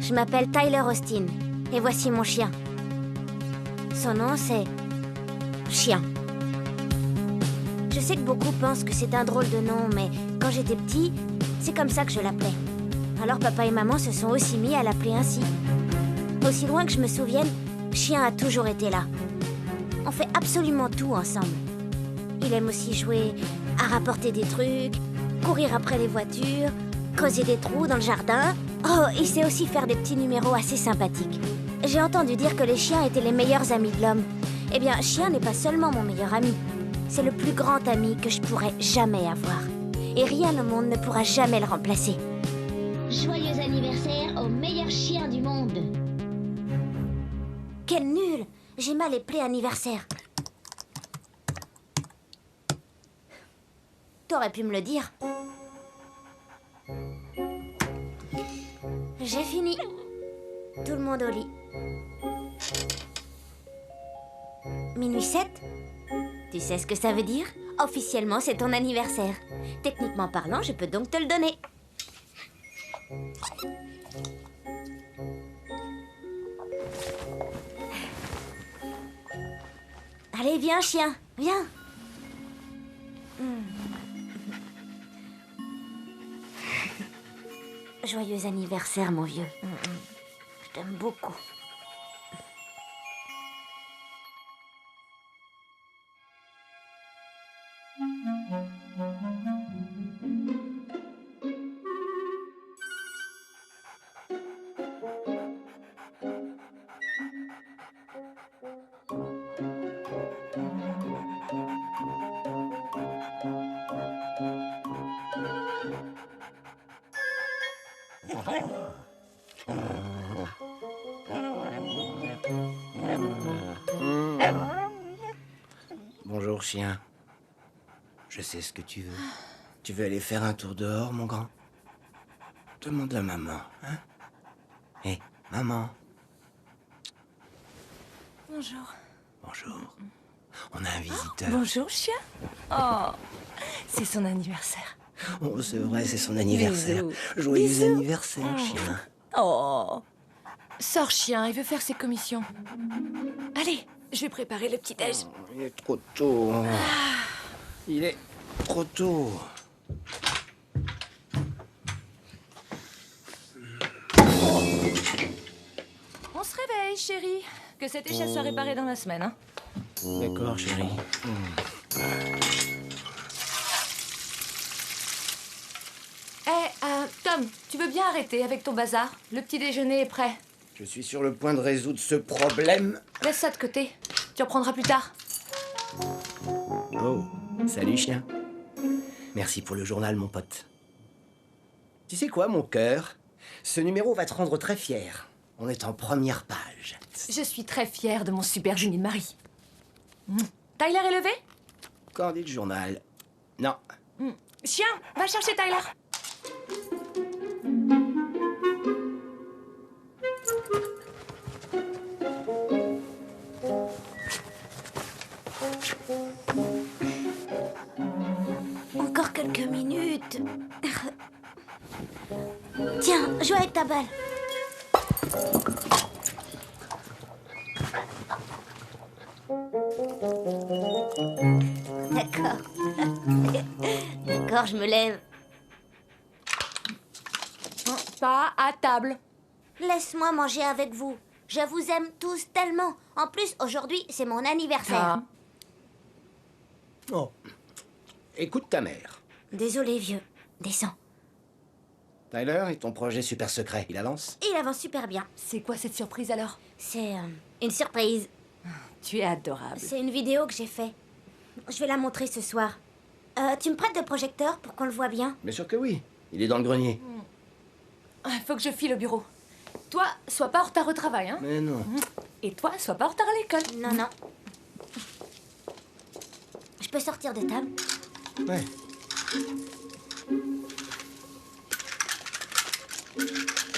Je m'appelle Tyler Austin, et voici mon chien. Son nom, c'est... Chien. Je sais que beaucoup pensent que c'est un drôle de nom, mais quand j'étais petit, c'est comme ça que je l'appelais. Alors papa et maman se sont aussi mis à l'appeler ainsi. Aussi loin que je me souvienne, Chien a toujours été là. On fait absolument tout ensemble. Il aime aussi jouer à rapporter des trucs, courir après les voitures, creuser des trous dans le jardin. Oh, il sait aussi faire des petits numéros assez sympathiques. J'ai entendu dire que les chiens étaient les meilleurs amis de l'homme. Eh bien, Chien n'est pas seulement mon meilleur ami. C'est le plus grand ami que je pourrais jamais avoir. Et rien au monde ne pourra jamais le remplacer. Joyeux anniversaire au meilleur chien du monde. Quel nul! J'ai mal éplé anniversaire. T'aurais pu me le dire. J'ai fini. Tout le monde au lit. Minuit 7? Tu sais ce que ça veut dire? Officiellement, c'est ton anniversaire. Techniquement parlant, je peux donc te le donner. Allez, viens, chien, viens. Joyeux anniversaire, mon vieux. Je t'aime beaucoup. Bonjour, chien. Je sais ce que tu veux. Tu veux aller faire un tour dehors, mon grand? Demande à maman, hein? Hé, maman. Bonjour. Bonjour. On a un visiteur. Bonjour, chien. Oh, c'est son anniversaire. Oh, c'est vrai, c'est son anniversaire. Bisous. Joyeux Bisous. anniversaire, chien. Oh. Sors, chien, il veut faire ses commissions. Allez, je vais préparer le petit-déj. Il est trop tôt. Il est trop tôt. On se réveille, chérie. Que cette échelle soit réparée dans la semaine, hein. D'accord, chérie. Tom, tu veux bien arrêter avec ton bazar? Le petit déjeuner est prêt. Je suis sur le point de résoudre ce problème. Laisse ça de côté. Tu reprendras plus tard. Oh, salut, chien. Merci pour le journal, mon pote. Tu sais quoi, mon cœur? Ce numéro va te rendre très fier. On est en première page. Je suis très fière de mon super génie de mari. Tyler est levé? Quand dit le journal? Non. Chien, va chercher Tyler. Encore quelques minutes. Tiens, joue avec ta balle. D'accord. D'accord, je me lève. Pas à table. Laisse-moi manger avec vous. Je vous aime tous tellement. En plus, aujourd'hui, c'est mon anniversaire. Oh. Écoute ta mère. Désolé, vieux. Descends. Tyler, et ton projet super secret, il avance? Il avance super bien. C'est quoi cette surprise alors? C'est une surprise. Tu es adorable. C'est une vidéo que j'ai fait. Je vais la montrer ce soir. Tu me prêtes le projecteur pour qu'on le voit bien? Bien sûr que oui. Il est dans le grenier. Faut que je file au bureau. Toi, sois pas en retard au travail, hein? Mais non. Et toi, sois pas en retard à l'école. Non, non. Je peux sortir de table? Ouais.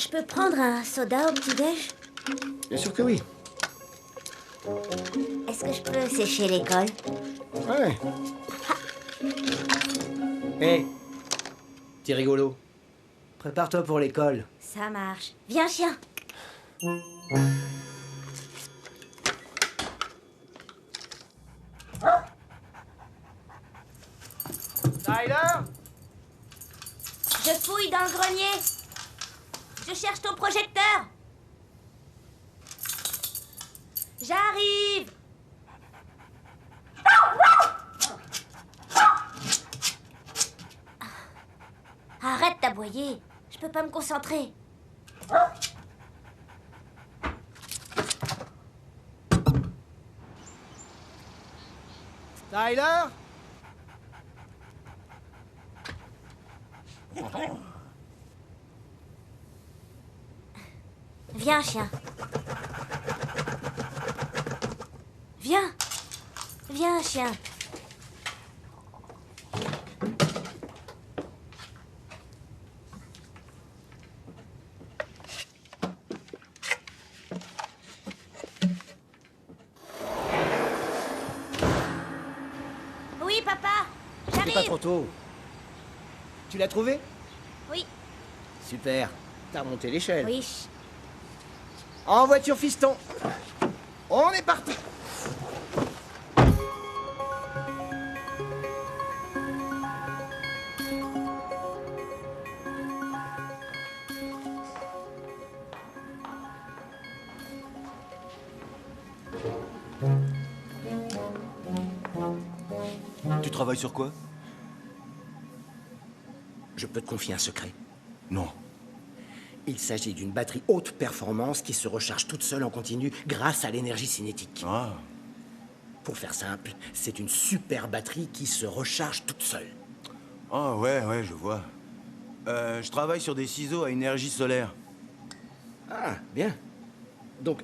Je peux prendre un soda au petit-déj? Bien sûr que oui. Est-ce que je peux sécher l'école? Ouais. Hé, petit rigolo. Prépare-toi pour l'école. Ça marche. Viens, chien. Tyler? Je fouille dans le grenier. Je cherche ton projecteur. J'arrive. Arrête d'aboyer. Je peux pas me concentrer. Tyler? Viens, chien. Viens. Viens, chien. Oui, papa. C'est pas J'arrive. trop tôt. Tu l'as trouvé? Oui. Super. T'as remonté l'échelle. Oui. En voiture, fiston. On est parti. Tu travailles sur quoi? Je peux te confier un secret. Non. Il s'agit d'une batterie haute performance qui se recharge toute seule en continu grâce à l'énergie cinétique. Ah. Pour faire simple, c'est une super batterie qui se recharge toute seule. Ah ouais, je vois. Je travaille sur des ciseaux à énergie solaire. Ah, bien. Donc,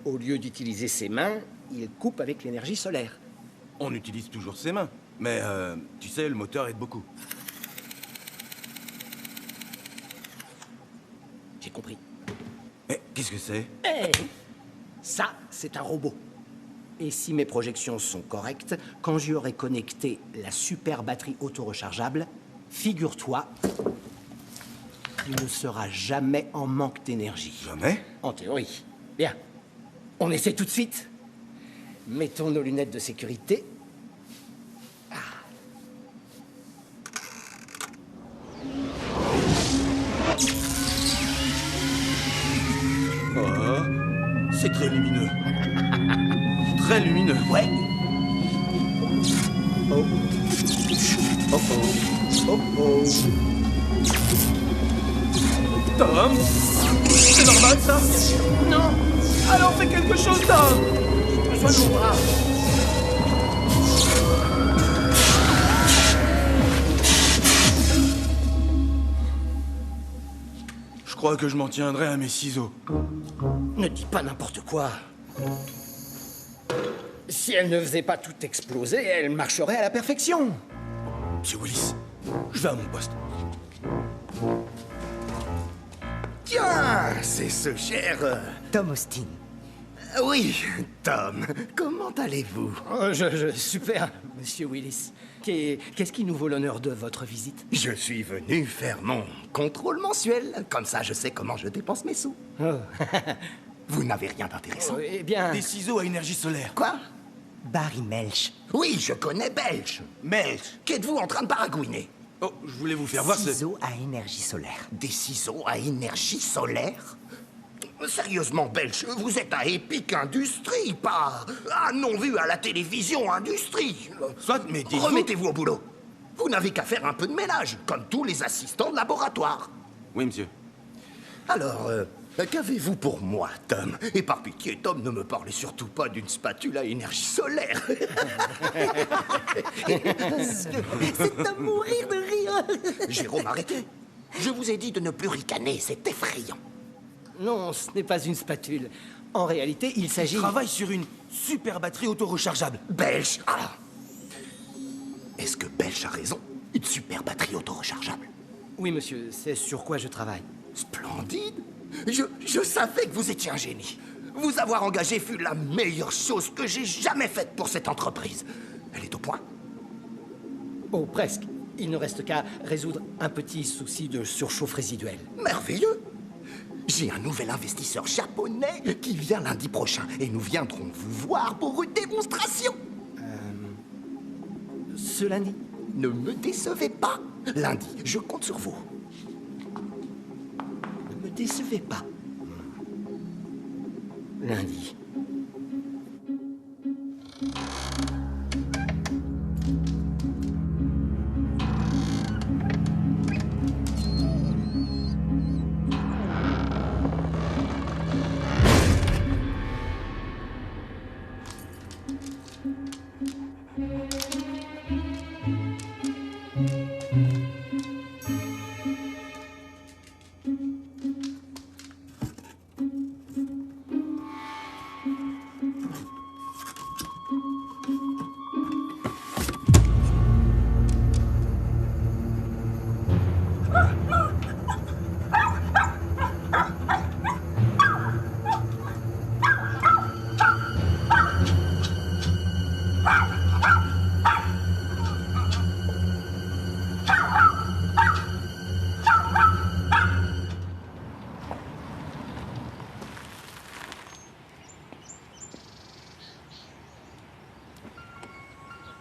au lieu d'utiliser ses mains, il coupe avec l'énergie solaire. On utilise toujours ses mains. Mais, tu sais, le moteur aide beaucoup. J'ai compris. Mais qu'est-ce que c'est? Ça, c'est un robot. Et si mes projections sont correctes, quand j'y aurai connecté la super batterie auto-rechargeable, figure-toi, tu ne seras jamais en manque d'énergie. Jamais? En théorie. Bien. On essaie tout de suite. Mettons nos lunettes de sécurité. Oh, c'est très lumineux. Très lumineux. Ouais. Oh. Oh oh. Oh oh. Tom? C'est normal, ça? Non. Alors fais quelque chose, Tom! J'ai besoin de mon bras. Je crois que je m'en tiendrai à mes ciseaux. Ne dis pas n'importe quoi. Si elle ne faisait pas tout exploser, elle marcherait à la perfection. Monsieur Willis, je vais à mon poste. Tiens, c'est ce cher Tom Austin. Oui, Tom, comment allez-vous? Oh, super, monsieur Willis. Qu'est-ce qui nous vaut l'honneur de votre visite? Je suis venu faire mon contrôle mensuel. Comme ça, je sais comment je dépense mes sous. Oh. Vous n'avez rien d'intéressant? Eh bien... Des ciseaux à énergie solaire. Quoi? Barry Melch. Oui, je connais Belch. Melch. Qu'êtes-vous en train de baragouiner? Oh, je voulais vous faire voir ce... Ciseaux à énergie solaire. Des ciseaux à énergie solaire? Sérieusement, Belch, vous êtes à Epic Industries, pas à non-vu à la télévision Industrie. Soit, mais dites-vous... Remettez-vous au boulot. Vous n'avez qu'à faire un peu de ménage, comme tous les assistants de laboratoire. Oui, monsieur. Alors, qu'avez-vous pour moi, Tom? Et par pitié, Tom, ne me parlez surtout pas d'une spatule à énergie solaire. C'est à mourir de rire. Jérôme, arrêtez. Je vous ai dit de ne plus ricaner, c'est effrayant. Non, ce n'est pas une spatule. En réalité, il s'agit... Je travaille sur une super batterie auto-rechargeable. Belch, ah. Est-ce que Belch a raison? Une super batterie auto-rechargeable? Oui, monsieur, c'est sur quoi je travaille. Splendide. Je savais que vous étiez un génie. Vous avoir engagé fut la meilleure chose que j'ai jamais faite pour cette entreprise. Elle est au point? Oh, presque. Il ne reste qu'à résoudre un petit souci de surchauffe résiduelle. Merveilleux. J'ai un nouvel investisseur japonais qui vient lundi prochain et nous viendrons vous voir pour une démonstration. Ce lundi? Ne me décevez pas. Lundi, je compte sur vous. Ne me décevez pas. Lundi.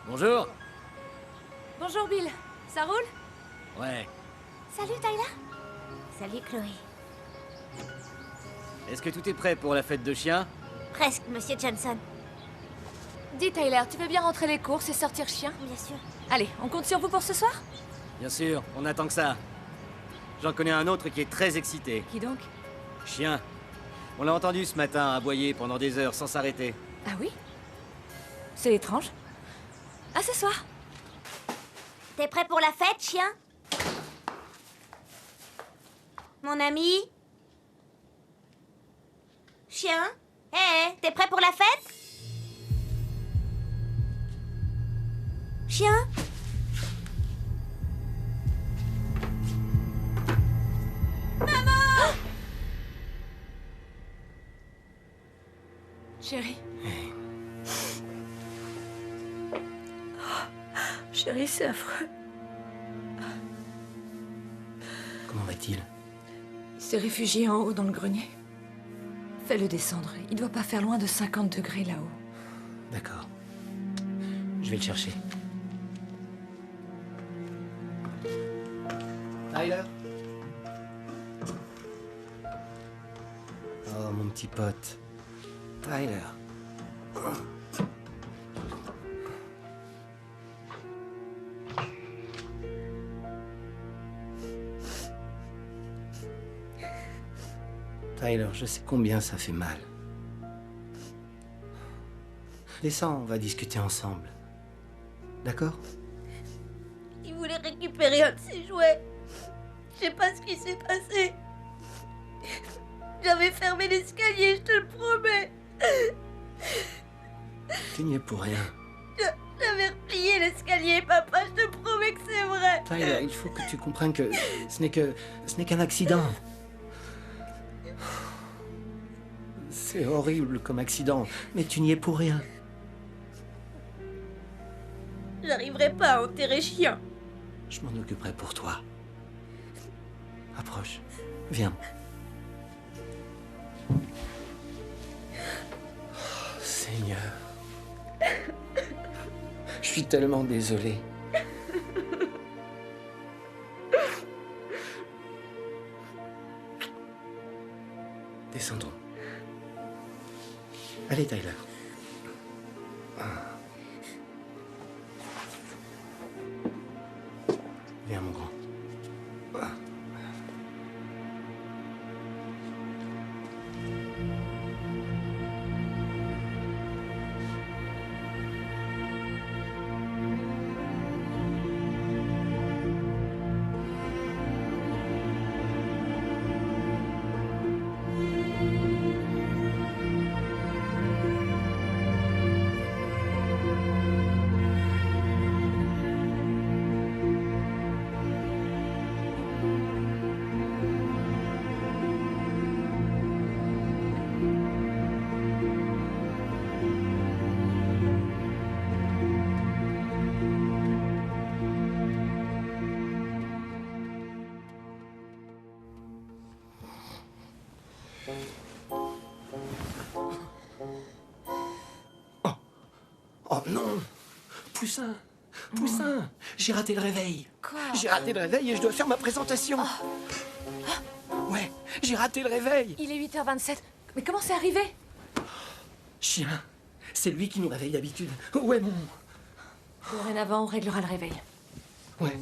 Bonjour. Bonjour, Bill. Ça roule? Ouais. Salut, Tyler. Salut, Chloé. Est-ce que tout est prêt pour la fête de chien? Presque, Monsieur Johnson. Dis, Tyler, tu veux bien rentrer les courses et sortir chien? Bien sûr. Allez, on compte sur vous pour ce soir? Bien sûr, on attend que ça. J'en connais un autre qui est très excité. Qui donc? Chien. On l'a entendu ce matin aboyer pendant des heures sans s'arrêter. Ah oui? C'est étrange. À ce soir. T'es prêt pour la fête, chien? Mon ami? Chien? Hé, t'es prêt pour la fête? Chien? Chérie. Chérie, c'est affreux. Comment va-t-il? Il s'est réfugié en haut dans le grenier. Fais-le descendre. Il doit pas faire loin de 50 degrés là-haut. D'accord. Je vais le chercher. Tyler? Oh, mon petit pote. Tyler. Tyler, je sais combien ça fait mal. Descends, on va discuter ensemble. D'accord? Il voulait récupérer un de ses jouets. Je sais pas ce qui s'est passé. J'avais fermé l'escalier, je te le promets. Tu n'y es pour rien. J'avais replié l'escalier, papa, je te promets que c'est vrai. Tyler, il faut que tu comprennes que ce n'est qu'un accident. C'est horrible comme accident, mais tu n'y es pour rien. J'arriverai pas à enterrer chien. Je m'en occuperai pour toi. Approche. Viens. Oh, Seigneur. Je suis tellement désolé. Descendons. Allez, Tyler. Viens, mon grand. Oh non! Poussin! Poussin! J'ai raté le réveil! Quoi? J'ai raté le réveil et je dois faire ma présentation! Ouais, j'ai raté le réveil! Il est 8h27. Mais comment c'est arrivé? Chien, c'est lui qui nous réveille d'habitude. Où est mon... Dorénavant, on réglera le réveil. Ouais.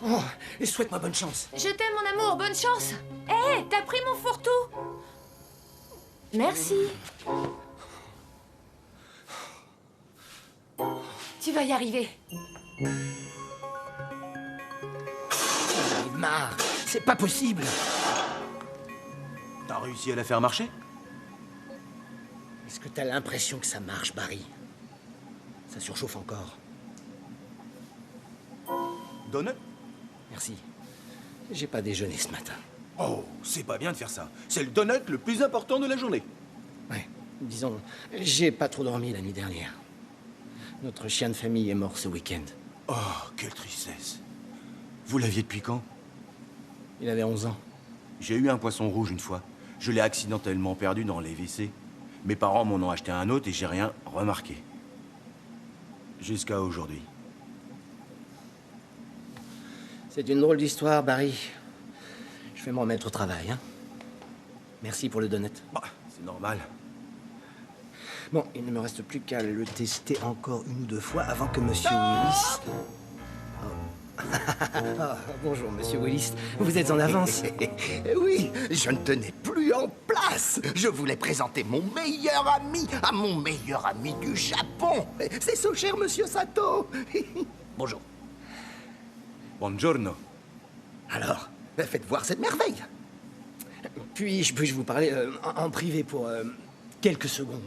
Oh, et souhaite-moi bonne chance. Je t'aime, mon amour. Bonne chance. Hé, t'as pris mon fourre-tout? Merci. Tu vas y arriver. J'en ai marre. C'est pas possible. T'as réussi à la faire marcher? Est-ce que t'as l'impression que ça marche, Barry? Ça surchauffe encore. Donut? Merci. J'ai pas déjeuné ce matin. Oh, c'est pas bien de faire ça. C'est le donut le plus important de la journée. Ouais, disons, j'ai pas trop dormi la nuit dernière. Notre chien de famille est mort ce week-end. Oh, quelle tristesse. Vous l'aviez depuis quand? Il avait 11 ans. J'ai eu un poisson rouge une fois. Je l'ai accidentellement perdu dans les WC. Mes parents m'en ont acheté un autre et j'ai rien remarqué. Jusqu'à aujourd'hui. C'est une drôle d'histoire, Barry. Je vais m'en mettre au travail, hein. Merci pour le donut. Bah, c'est normal. Bon, il ne me reste plus qu'à le tester encore une ou deux fois avant que Monsieur Willis... Oh. Ah, bonjour, Monsieur Willis. Vous êtes en avance. Oui, je ne tenais plus en place. Je voulais présenter mon meilleur ami à mon meilleur ami du Japon. C'est ce cher Monsieur Sato. Bonjour. Buongiorno. Alors, faites voir cette merveille. Puis-je vous parler en privé pour quelques secondes?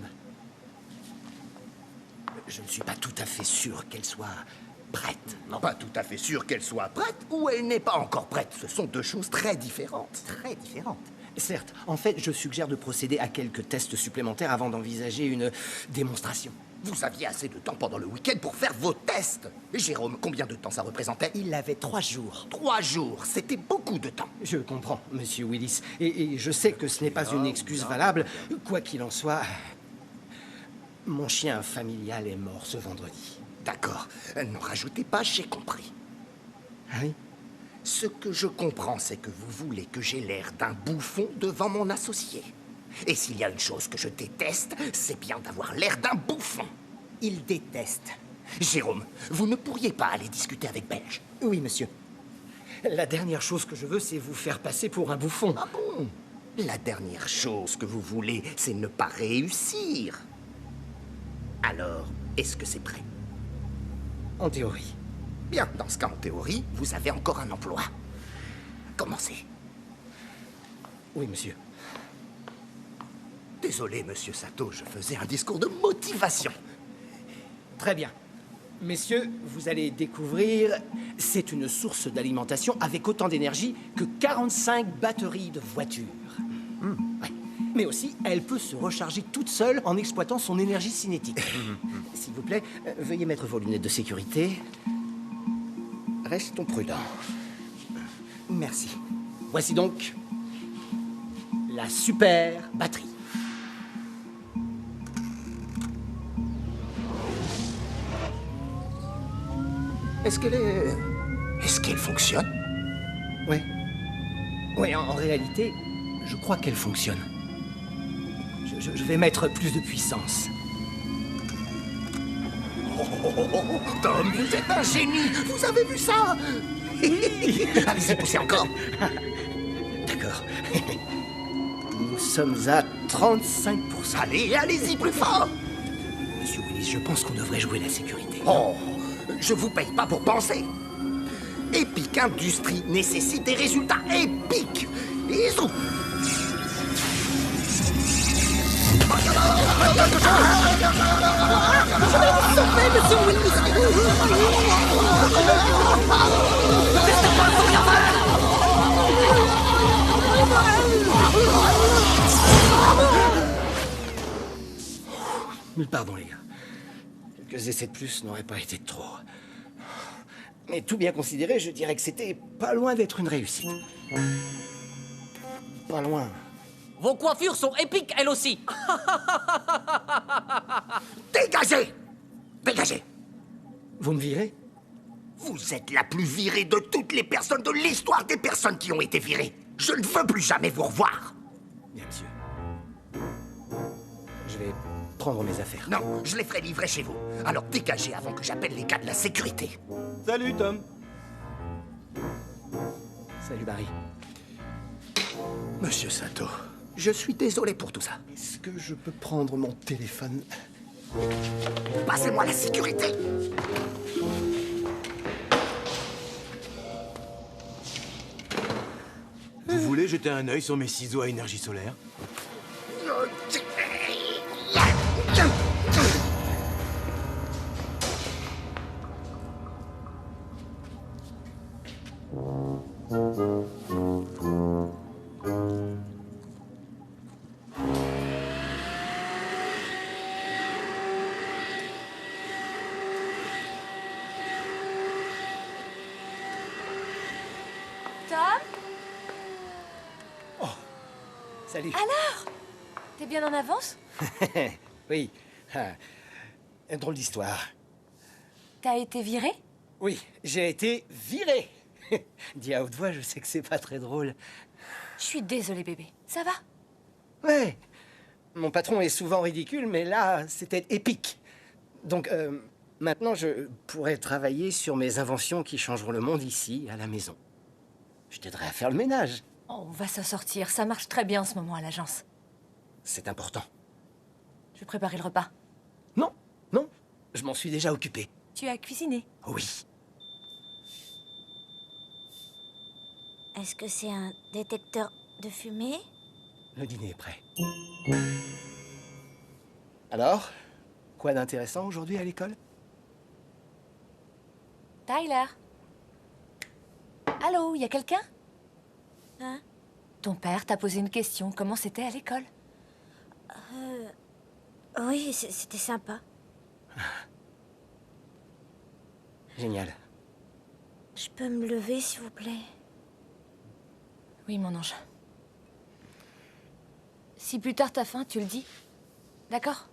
Je ne suis pas tout à fait sûr qu'elle soit prête. Non, pas tout à fait sûr qu'elle soit prête ou elle n'est pas encore prête. Ce sont deux choses très différentes. Très différentes. Certes, en fait, je suggère de procéder à quelques tests supplémentaires avant d'envisager une démonstration. Vous aviez assez de temps pendant le week-end pour faire vos tests. Jérôme, combien de temps ça représentait? Il avait 3 jours. 3 jours, c'était beaucoup de temps. Je comprends, Monsieur Willis. Et je sais que ce n'est pas une excuse valable. Quoi qu'il en soit, mon chien familial est mort ce vendredi. D'accord, ne rajoutez pas, j'ai compris. Ah oui? Ce que je comprends, c'est que vous voulez que j'ai l'air d'un bouffon devant mon associé. Et s'il y a une chose que je déteste, c'est bien d'avoir l'air d'un bouffon. Il déteste. Jérôme, vous ne pourriez pas aller discuter avec Belge? Oui, monsieur. La dernière chose que je veux, c'est vous faire passer pour un bouffon. Ah bon? La dernière chose que vous voulez, c'est ne pas réussir. Alors, est-ce que c'est prêt? En théorie. Bien, dans ce cas, en théorie, vous avez encore un emploi. Commencez. Oui, monsieur. Désolé, monsieur Sato, je faisais un discours de motivation. Très bien. Messieurs, vous allez découvrir, c'est une source d'alimentation avec autant d'énergie que 45 batteries de voiture. Ouais. Mais aussi, elle peut se recharger toute seule en exploitant son énergie cinétique. S'il vous plaît, veuillez mettre vos lunettes de sécurité. Restons prudents. Merci. Voici donc la super batterie. Est-ce qu'elle fonctionne? Ouais. Ouais, en réalité, je crois qu'elle fonctionne. Je vais mettre plus de puissance. Tom, vous êtes un génie! Vous avez vu ça? Allez-y, poussez encore. D'accord. Nous sommes à 35%. Allez, allez-y plus fort! Monsieur Willis, je pense qu'on devrait jouer la sécurité. Oh, je vous paye pas pour penser. Epic Industries nécessite des résultats épiques. Isou. Pardon, les gars. Quelques essais de plus n'auraient pas été de trop. Mais tout bien considéré, je dirais que c'était pas loin d'être une réussite. pas loin. Vos coiffures sont épiques, elles aussi. Dégagez! Dégagez! Vous me virez? Vous êtes la plus virée de toutes les personnes de l'histoire des personnes qui ont été virées. Je ne veux plus jamais vous revoir. Bien, monsieur. Je vais prendre mes affaires. Non, je les ferai livrer chez vous. Alors dégagez avant que j'appelle les gars de la sécurité. Salut, Tom. Salut, Barry. Monsieur Sato, je suis désolé pour tout ça. Est-ce que je peux prendre mon téléphone? Passez-moi la sécurité. Vous voulez jeter un œil sur mes ciseaux à énergie solaire? Tom? Salut. Alors? T'es bien en avance? Oui. Ah. Une drôle d'histoire. T'as été viré? Oui, j'ai été viré. Dit à haute voix, je sais que c'est pas très drôle. Je suis désolée, bébé. Ça va? Ouais. Mon patron est souvent ridicule, mais là, c'était épique. Donc, maintenant, je pourrais travailler sur mes inventions qui changeront le monde ici, à la maison. Je t'aiderai à faire le ménage. Oh, on va s'en sortir. Ça marche très bien en ce moment à l'agence. C'est important. Je vais préparer le repas. Non, non, je m'en suis déjà occupé. Tu as cuisiné? Oui. Est-ce que c'est un détecteur de fumée? Le dîner est prêt. Alors, quoi d'intéressant aujourd'hui à l'école? Tyler? Allô, y a quelqu'un? Hein? Ton père t'a posé une question. Comment c'était à l'école? Oui, c'était sympa. Génial. Je peux me lever, s'il vous plaît? Oui, mon ange. Si plus tard t'as faim, tu le dis. D'accord?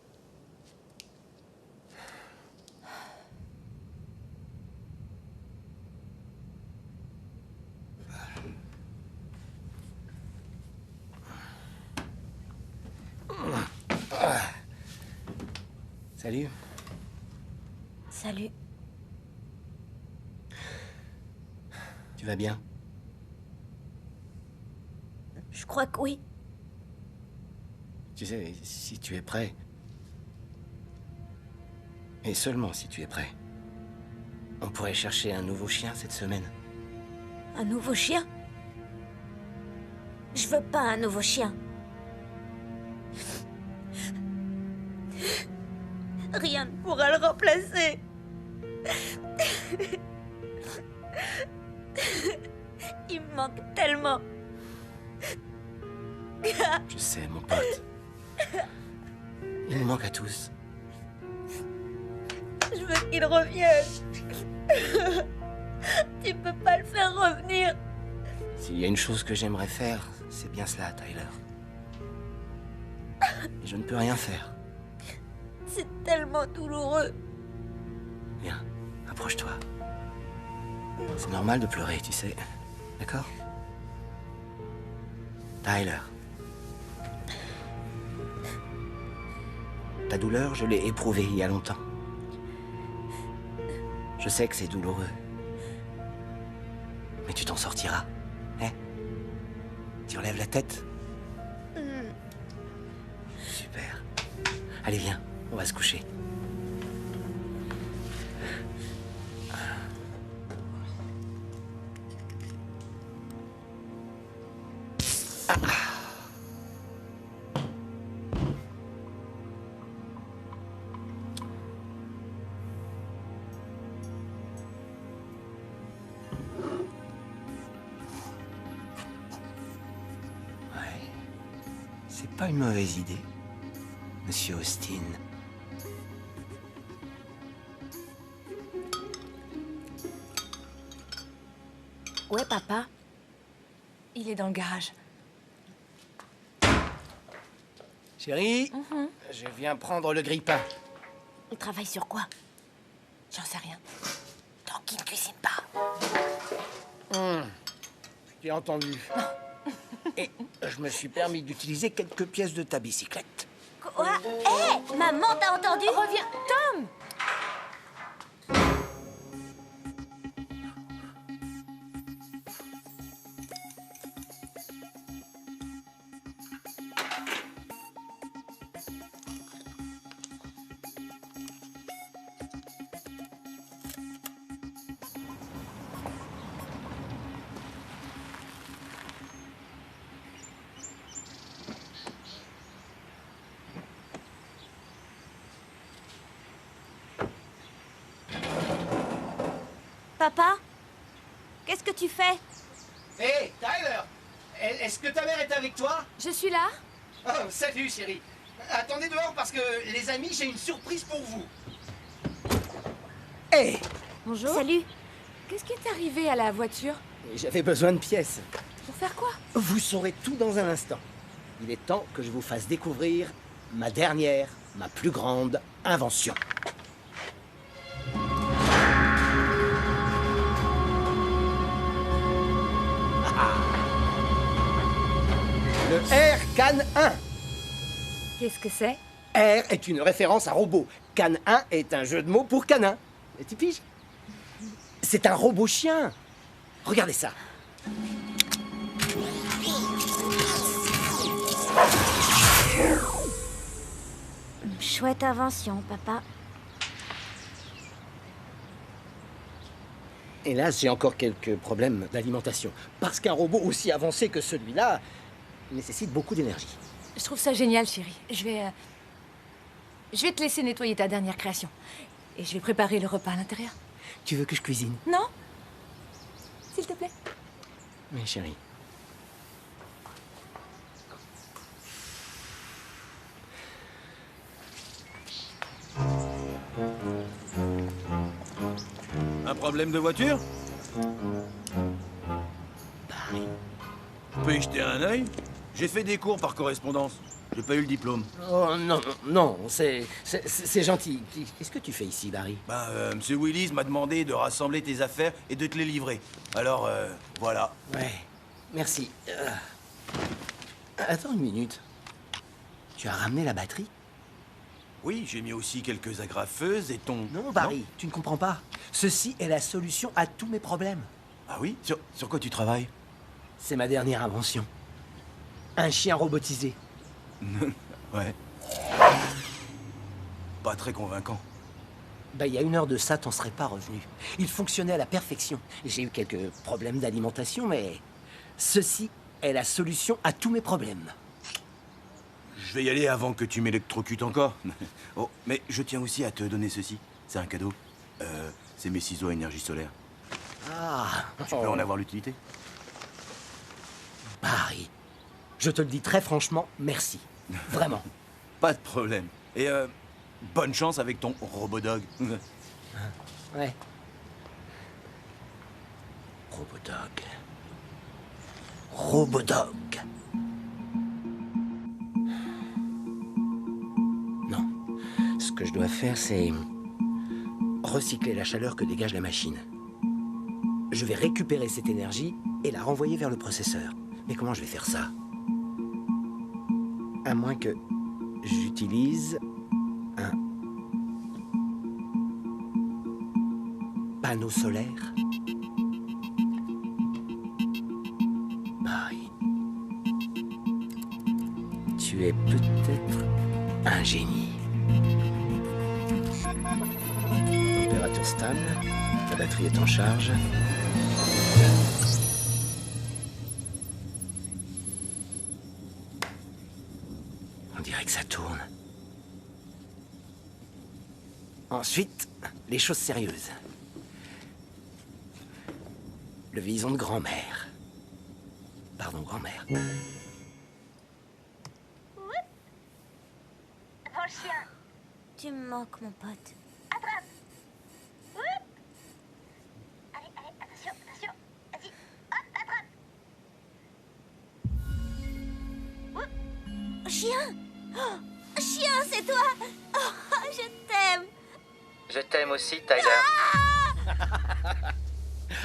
Salut. Salut. Tu vas bien? Je crois que oui. Tu sais, si tu es prêt, et seulement si tu es prêt, on pourrait chercher un nouveau chien cette semaine. Un nouveau chien? Je veux pas un nouveau chien. Rien ne pourra le remplacer. Il me manque tellement. Je sais, mon pote. Il nous manque à tous. Je veux qu'il revienne. Tu peux pas le faire revenir. S'il y a une chose que j'aimerais faire, c'est bien cela, Tyler. Mais je ne peux rien faire. C'est tellement douloureux. Viens, approche-toi. C'est normal de pleurer, tu sais. D'accord? Tyler. Ta douleur, je l'ai éprouvée il y a longtemps. Je sais que c'est douloureux. Mais tu t'en sortiras. Hein? Tu relèves la tête? Super. Allez, viens, on va se coucher. C'est pas une mauvaise idée, Monsieur Austin. Ouais, papa. Il est dans le garage. Chérie, je viens prendre le grille-pain. Il travaille sur quoi? J'en sais rien. Tant qu'il ne cuisine pas. J'ai entendu. Et je me suis permis d'utiliser quelques pièces de ta bicyclette. Quoi? Hé, maman, t'as entendu? Reviens, Tom! Papa? Qu'est-ce que tu fais? Hé, Tyler! Est-ce que ta mère est avec toi? Je suis là? Oh, salut, chérie. Attendez dehors parce que, les amis, j'ai une surprise pour vous. Hé! Bonjour. Salut. Qu'est-ce qui est arrivé à la voiture? J'avais besoin de pièces. Pour faire quoi? Vous saurez tout dans un instant. Il est temps que je vous fasse découvrir ma dernière, ma plus grande invention. Le Air Can 1. Qu'est-ce que c'est? Air est une référence à robot. Can 1 est un jeu de mots pour canin. Et tu piges? C'est un robot chien. Regardez ça. Chouette invention, papa. Hélas, j'ai encore quelques problèmes d'alimentation. Parce qu'un robot aussi avancé que celui-là nécessite beaucoup d'énergie. Je trouve ça génial, chérie. Je vais te laisser nettoyer ta dernière création. Et je vais préparer le repas à l'intérieur. Tu veux que je cuisine? Non? S'il te plaît. Oui, chérie. Un problème de voiture? Tu peux y jeter un œil? J'ai fait des cours par correspondance. J'ai pas eu le diplôme. Oh non, non, c'est gentil. Qu'est-ce que tu fais ici, Barry? Monsieur Willis m'a demandé de rassembler tes affaires et de te les livrer. Alors, voilà. Ouais, merci. Attends une minute. Tu as ramené la batterie? Oui, j'ai mis aussi quelques agrafeuses et ton... Non, Barry, tu ne comprends pas. Ceci est la solution à tous mes problèmes. Ah oui? Sur quoi tu travailles? C'est ma dernière invention. Un chien robotisé. Ouais. Pas très convaincant. Il y a 1 heure de ça, t'en serais pas revenu. Il fonctionnait à la perfection. J'ai eu quelques problèmes d'alimentation, mais ceci est la solution à tous mes problèmes. Je vais y aller avant que tu m'électrocutes encore. Oh, mais je tiens aussi à te donner ceci. C'est un cadeau. C'est mes ciseaux à énergie solaire. Ah, Tu peux en avoir l'utilité. Barry, je te le dis très franchement, merci. Vraiment. Pas de problème. Et bonne chance avec ton robodog. Ouais. Robodog. Robodog. Non. Ce que je dois faire, c'est recycler la chaleur que dégage la machine. Je vais récupérer cette énergie et la renvoyer vers le processeur. Mais comment je vais faire ça? À moins que j'utilise un panneau solaire. Barry, tu es peut-être un génie. Température stable, la batterie est en charge. On dirait que ça tourne. Ensuite, les choses sérieuses. Le vison de grand-mère. Pardon, grand-mère. Mon chien, Tu me manques, mon pote. attrape. Oup. Allez, attention, vas-y, hop, attrape. Chien! Chien, c'est toi! Oh, je t'aime! Je t'aime aussi, Tyler.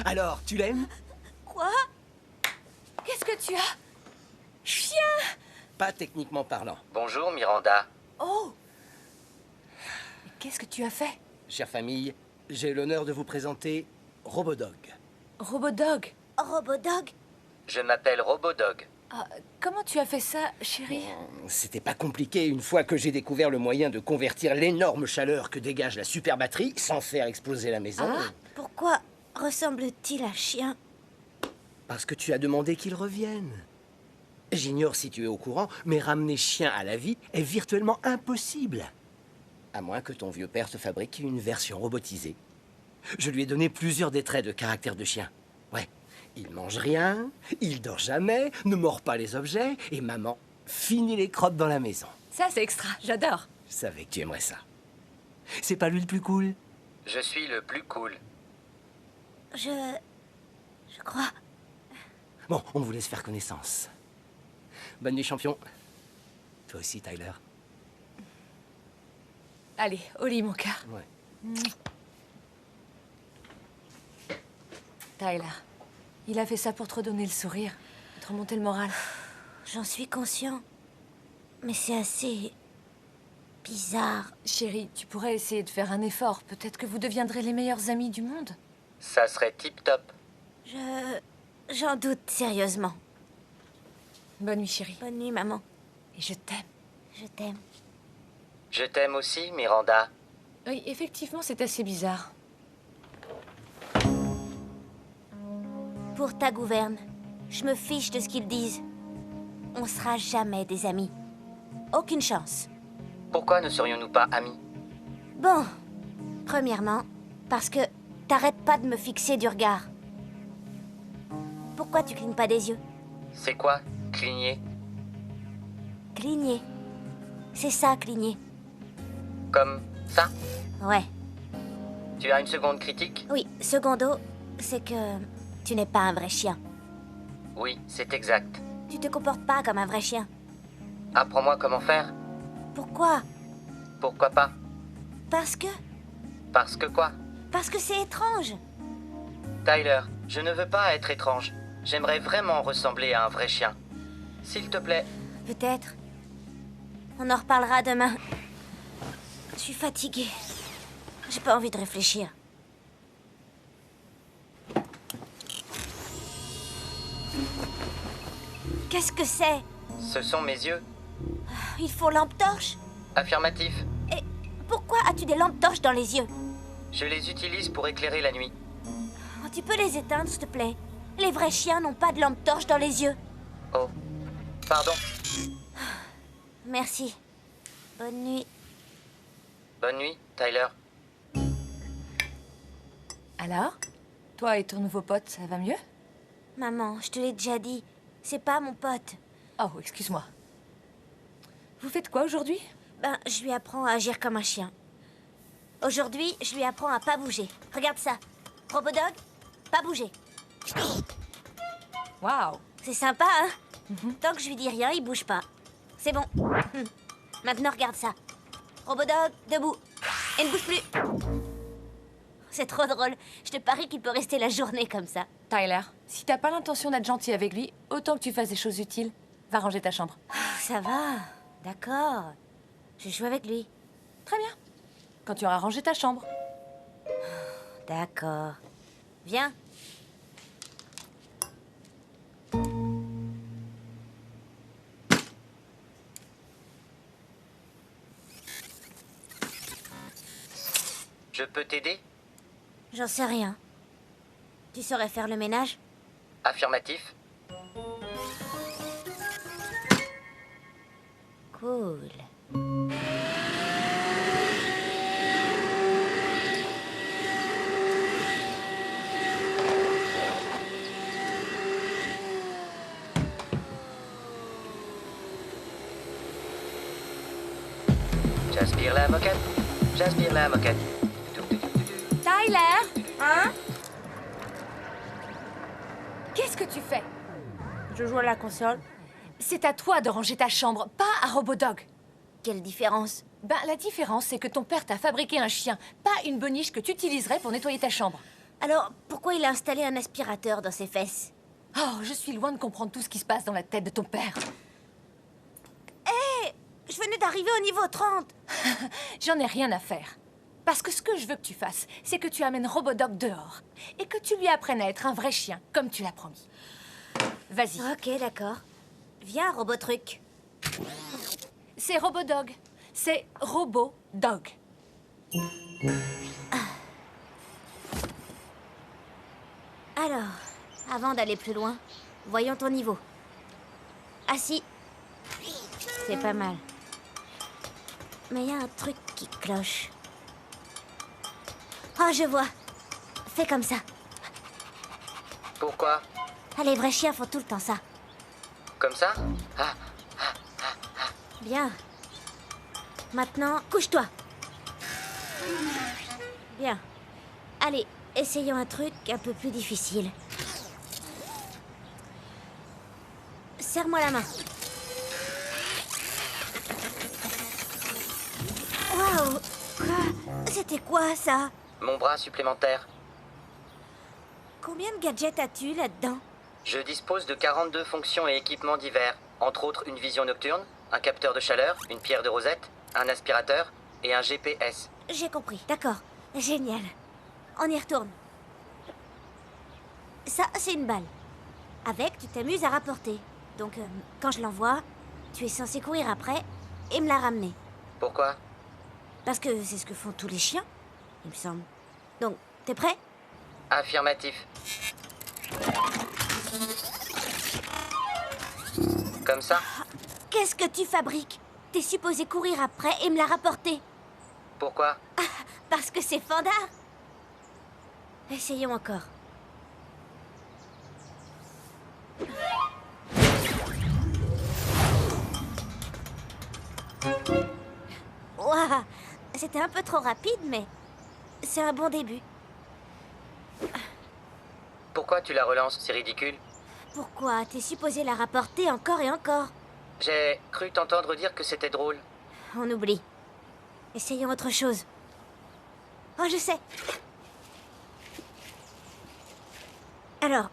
Alors, tu l'aimes? Quoi? Qu'est-ce que tu as? Chien! Pas techniquement parlant. Bonjour, Miranda. Oh! Mais qu'est-ce que tu as fait? Chère famille, j'ai l'honneur de vous présenter Robodog. Robodog. Robodog? Je m'appelle Robodog. Ah, comment tu as fait ça, chérie? C'était pas compliqué une fois que j'ai découvert le moyen de convertir l'énorme chaleur que dégage la super batterie sans faire exploser la maison. Ah. Pourquoi ressemble-t-il à chien? Parce que tu as demandé qu'il revienne. J'ignore si tu es au courant, mais ramener chien à la vie est virtuellement impossible. À moins que ton vieux père te fabrique une version robotisée. Je lui ai donné plusieurs des traits de caractère de chien. Ouais, il mange rien, il dort jamais, ne mord pas les objets, et maman finit les crottes dans la maison. Ça, c'est extra. J'adore. Je savais que tu aimerais ça. C'est pas lui le plus cool? Je suis le plus cool. Je crois. Bon, on vous laisse faire connaissance. Bonne nuit, champion. Toi aussi, Tyler. Allez, au lit, mon cœur. Ouais. Tyler, il a fait ça pour te redonner le sourire, te remonter le moral. J'en suis conscient. Mais c'est assez... bizarre. Chérie, tu pourrais essayer de faire un effort. Peut-être que vous deviendrez les meilleurs amis du monde. Ça serait tip-top. J'en doute sérieusement. Bonne nuit, chérie. Bonne nuit, maman. Et je t'aime. Je t'aime. Je t'aime aussi, Miranda. Oui, effectivement, c'est assez bizarre. Pour ta gouverne, je me fiche de ce qu'ils disent. On sera jamais des amis. Aucune chance. Pourquoi ne serions-nous pas amis? Bon, premièrement, parce que t'arrêtes pas de me fixer du regard. Pourquoi tu clignes pas des yeux? C'est quoi, cligner? Cligner. C'est ça, cligner. Comme ça? Ouais. Tu as une seconde critique? Oui, secondo, c'est que tu n'es pas un vrai chien. Oui, c'est exact. Tu te comportes pas comme un vrai chien. Apprends-moi comment faire. Pourquoi? Pourquoi pas? Parce que... Parce que quoi? Parce que c'est étrange. Tyler, je ne veux pas être étrange. J'aimerais vraiment ressembler à un vrai chien. S'il te plaît. Peut-être. On en reparlera demain. Je suis fatiguée. J'ai pas envie de réfléchir. Qu'est-ce que c'est? Ce sont mes yeux. Il faut lampe torche. Affirmatif. Et pourquoi as-tu des lampes torches dans les yeux? Je les utilise pour éclairer la nuit. Oh, tu peux les éteindre, s'il te plaît? Les vrais chiens n'ont pas de lampe torche dans les yeux. Oh, pardon. Merci. Bonne nuit. Bonne nuit, Tyler. Alors? Toi et ton nouveau pote, ça va mieux? Maman, je te l'ai déjà dit. C'est pas mon pote. Oh, excuse-moi. Vous faites quoi aujourd'hui? Ben, je lui apprends à agir comme un chien. Aujourd'hui, je lui apprends à pas bouger. Regarde ça. Robodog, pas bouger. Waouh! C'est sympa, hein? Tant que je lui dis rien, il bouge pas. C'est bon. Maintenant, regarde ça. Robodog, debout. Et ne bouge plus. C'est trop drôle. Je te parie qu'il peut rester la journée comme ça. Tyler, si t'as pas l'intention d'être gentil avec lui, autant que tu fasses des choses utiles. Va ranger ta chambre. Ça va. D'accord. Je joue avec lui. Très bien. Quand tu auras rangé ta chambre. D'accord. Viens. Je peux t'aider? J'en sais rien. Tu saurais faire le ménage? Affirmatif. Cool. J'aspire la moquette. J'aspire la moquette. Tyler! Hein? Qu'est-ce que tu fais? Je joue à la console. C'est à toi de ranger ta chambre, pas à Robodog. Quelle différence? Ben, la différence, c'est que ton père t'a fabriqué un chien, pas une boniche que tu utiliserais pour nettoyer ta chambre. Alors, pourquoi il a installé un aspirateur dans ses fesses? Oh, je suis loin de comprendre tout ce qui se passe dans la tête de ton père. Hé! Je venais d'arriver au niveau 30. J'en ai rien à faire. Parce que ce que je veux que tu fasses, c'est que tu amènes Robodog dehors. Et que tu lui apprennes à être un vrai chien, comme tu l'as promis. Vas-y. Ok, d'accord. Viens, Robotruc. C'est Robodog. C'est Robodog. Alors, avant d'aller plus loin, voyons ton niveau. Assis. C'est pas mal. Mais il y a un truc qui cloche. Oh, je vois. Fais comme ça. Pourquoi? Ah, les vrais chiens font tout le temps ça. Comme ça? Ah, Bien. Maintenant, couche-toi. Bien. Allez, essayons un truc un peu plus difficile. Serre-moi la main. Waouh! Quoi? C'était quoi, ça? mon bras supplémentaire. Combien de gadgets as-tu là-dedans? Je dispose de 42 fonctions et équipements divers, entre autres une vision nocturne, un capteur de chaleur, une pierre de rosette, un aspirateur et un GPS. J'ai compris, d'accord. Génial. On y retourne. Ça, c'est une balle. Avec, tu t'amuses à rapporter. Donc, quand je l'envoie, tu es censé courir après et me la ramener. Pourquoi? Parce que c'est ce que font tous les chiens, il me semble. Donc, t'es prêt? Affirmatif. Comme ça? Qu'est-ce que tu fabriques? T'es supposé courir après et me la rapporter. Pourquoi? Parce que c'est fandard. Essayons encore. Ouah, c'était un peu trop rapide, mais c'est un bon début. Pourquoi tu la relances? C'est ridicule. Pourquoi? T'es supposé la rapporter encore et encore. J'ai cru t'entendre dire que c'était drôle. On oublie. Essayons autre chose. Oh, je sais. Alors,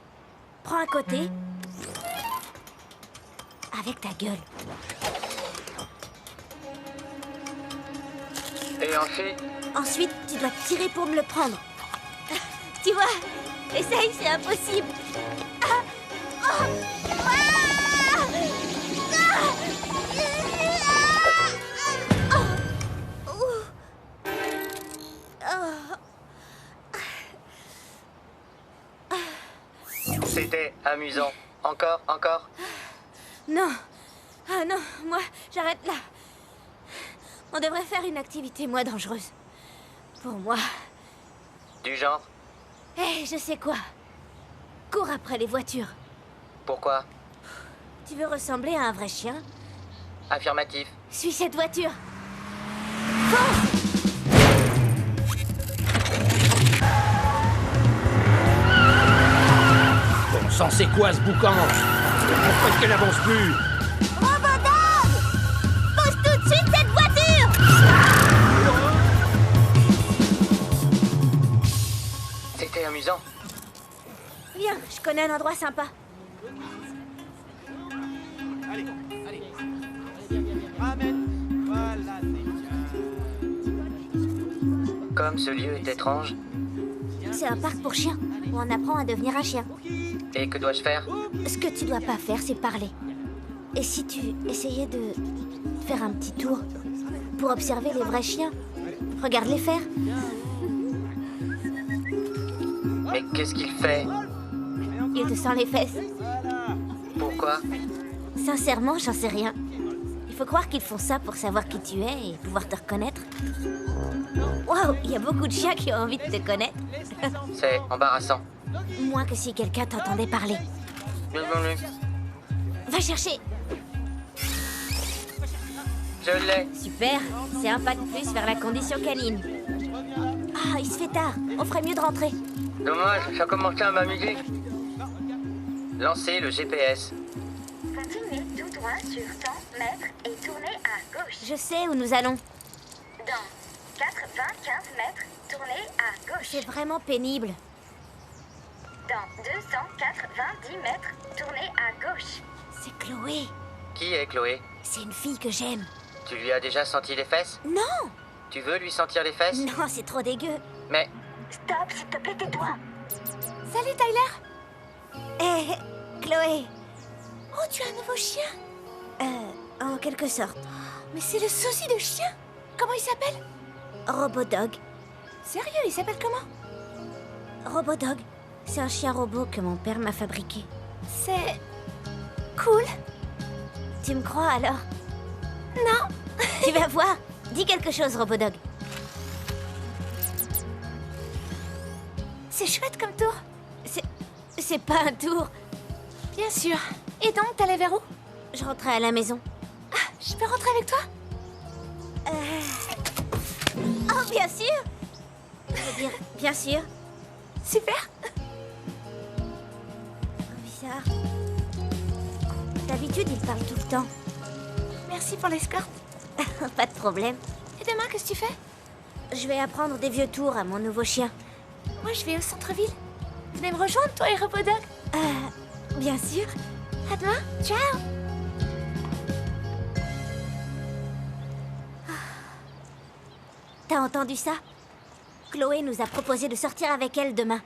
prends un côté. Avec ta gueule. Et ensuite? Ensuite, tu dois tirer pour me le prendre. Tu vois? Essaye, c'est impossible. Ah! Oh! Ah! Ah! Oh! Oh! C'était amusant. Encore, encore? Non. Ah non, moi, j'arrête là. On devrait faire une activité moins dangereuse. Pour moi. Du genre? Eh, je sais quoi. Cours après les voitures. Pourquoi? Tu veux ressembler à un vrai chien? Affirmatif. Suis cette voiture. Bon sang, c'est quoi ce boucan? Pourquoi est-ce qu'elle avance plus? Robodog! Pose tout de suite cette voiture! C'était amusant. Viens, je connais un endroit sympa. Allez, allez. Ramène. Voilà, Comme ce lieu est étrange. C'est un parc pour chiens, où on apprend à devenir un chien. Et que dois-je faire? Ce que tu dois pas faire, c'est parler. Et si tu essayais de faire un petit tour pour observer les vrais chiens? Regarde-les faire. Mais qu'est-ce qu'il fait? Il te sent les fesses. Pourquoi? Sincèrement, j'en sais rien. Il faut croire qu'ils font ça pour savoir qui tu es et pouvoir te reconnaître. Waouh, il y a beaucoup de chiens qui ont envie de te connaître. C'est embarrassant. Moins que si quelqu'un t'entendait parler. Bienvenue. Va chercher. Je l'ai. Super, c'est un pas de plus vers la condition canine. Ah, il se fait tard. On ferait mieux de rentrer. Dommage, ça commençait à m'amuser. Lancez le GPS. Continuez tout droit sur 100 mètres et tournez à à gauche. Je sais où nous allons. Dans 4, 20, 15 mètres, tournez à gauche. C'est vraiment pénible. Dans 204, 20, 10 mètres, tournez à gauche. C'est Chloé. Qui est Chloé? C'est une fille que j'aime. Tu lui as déjà senti les fesses? Non! Tu veux lui sentir les fesses? Non, c'est trop dégueu. Mais Stop, s'il te plaît, tais-toi. Salut, Tyler. Eh, Chloé. Oh, tu as un nouveau chien. En quelque sorte. Mais c'est le sosie de chien. Comment il s'appelle? Robodog. Sérieux, il s'appelle comment? Robodog. C'est un chien robot que mon père m'a fabriqué. C'est... cool. Tu me crois alors? Non. Tu vas voir. Dis quelque chose, Robodog. C'est chouette comme tour. C'est pas un tour. Bien sûr. Et donc, t'allais vers où? Je rentrais à la maison. Ah, je peux rentrer avec toi? Oh, bien sûr. Je veux dire, bien sûr. Super. Bizarre. D'habitude, il parle tout le temps. Merci pour l'escorte. Pas de problème. Et demain, qu'est-ce que tu fais? Je vais apprendre des vieux tours à mon nouveau chien. Moi, je vais au centre-ville. Venez me rejoindre, toi et Robodog? Bien sûr. À demain. Ciao. T'as entendu ça? Chloé nous a proposé de sortir avec elle demain.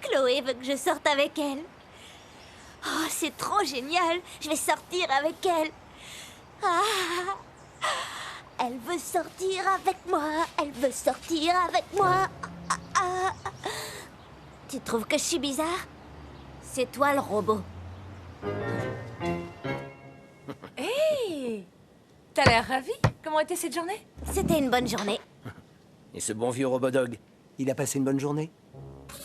Chloé veut que je sorte avec elle. Oh, c'est trop génial. Je vais sortir avec elle. Ah, elle veut sortir avec moi. Elle veut sortir avec moi. Ah, ah. Tu trouves que je suis bizarre? C'est toi le robot. Hey! T'as l'air ravi. Comment était cette journée? C'était une bonne journée. Et ce bon vieux Robodog, il a passé une bonne journée?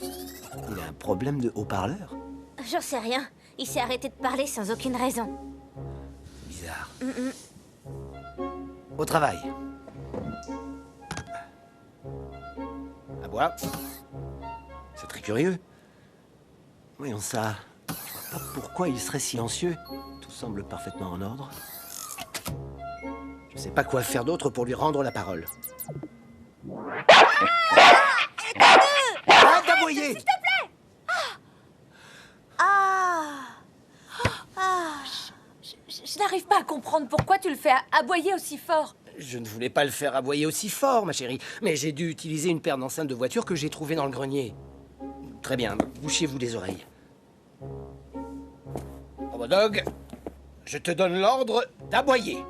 Il a un problème de haut-parleur? J'en sais rien. Il s'est arrêté de parler sans aucune raison. Bizarre. Au travail. À boire. C'est très curieux. Voyons ça. Je vois pas pourquoi il serait silencieux. Tout semble parfaitement en ordre. Je sais pas quoi faire d'autre pour lui rendre la parole. Arrête d'aboyer! S'il te plaît! Ah! Je n'arrive pas à comprendre pourquoi tu le fais aboyer aussi fort. Je ne voulais pas le faire aboyer aussi fort, ma chérie, mais j'ai dû utiliser une paire d'enceintes de voiture que j'ai trouvée dans le grenier. Très bien, bouchez-vous les oreilles. Robodog, je te donne l'ordre d'aboyer.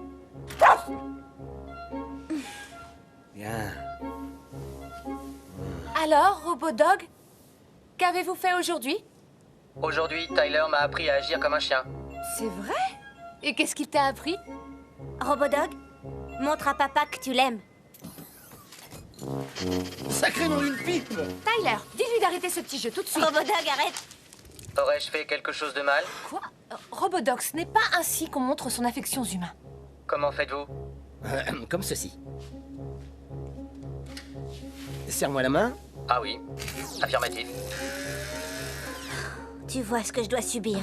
Bien. Alors, Robodog, qu'avez-vous fait aujourd'hui? aujourd'hui, Tyler m'a appris à agir comme un chien. C'est vrai? Et qu'est-ce qu'il t'a appris? Robodog, montre à papa que tu l'aimes. Sacré nom d'une pipe! Tyler, dis-lui d'arrêter ce petit jeu tout de suite. Robodog, arrête! Aurais-je fait quelque chose de mal? Quoi? Robodog, ce n'est pas ainsi qu'on montre son affection aux humains. Comment faites-vous? Comme ceci. Serre-moi la main. Ah oui, affirmatif. Tu vois ce que je dois subir.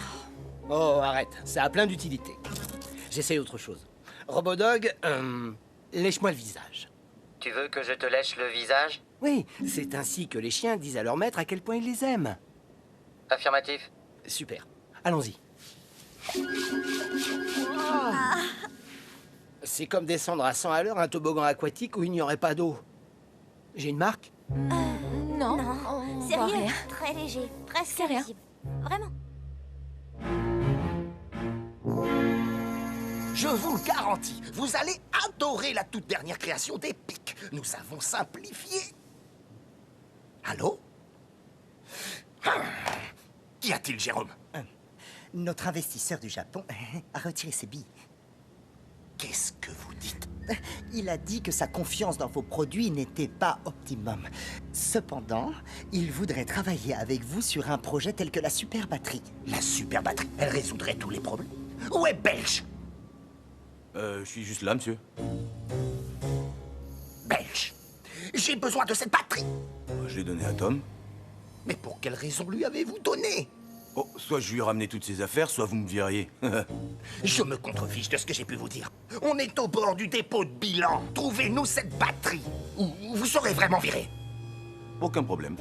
Oh, arrête, ça a plein d'utilité. J'essaye autre chose. Robodog, lèche-moi le visage. Tu veux que je te lèche le visage? Oui, c'est ainsi que les chiens disent à leur maître à quel point ils les aiment. Affirmatif. Super. Allons-y. C'est comme descendre à 100 à l'heure un toboggan aquatique où il n'y aurait pas d'eau. J'ai une marque? Non, Non, on voit sérieux, rien. très léger, presque C'est rien. invisible. Vraiment. Je vous le garantis, vous allez adorer la toute dernière création d'Epic. Nous avons simplifié. Allô? Qu'y a-t-il, Jérôme? Notre investisseur du Japon a retiré ses billes. Qu'est-ce que vous dites? Il a dit que sa confiance dans vos produits n'était pas optimum. Cependant, il voudrait travailler avec vous sur un projet tel que la super batterie. La super batterie, elle résoudrait tous les problèmes. Où est Belge? Je suis juste là, monsieur. Belge, j'ai besoin de cette batterie. Je l'ai donné à Tom. Mais pour quelle raison lui avez-vous donné? Oh, soit je lui ramène toutes ses affaires, soit vous me viriez. Je me contrefiche de ce que j'ai pu vous dire. On est au bord du dépôt de bilan. Trouvez-nous cette batterie, ou vous serez vraiment viré. Aucun problème.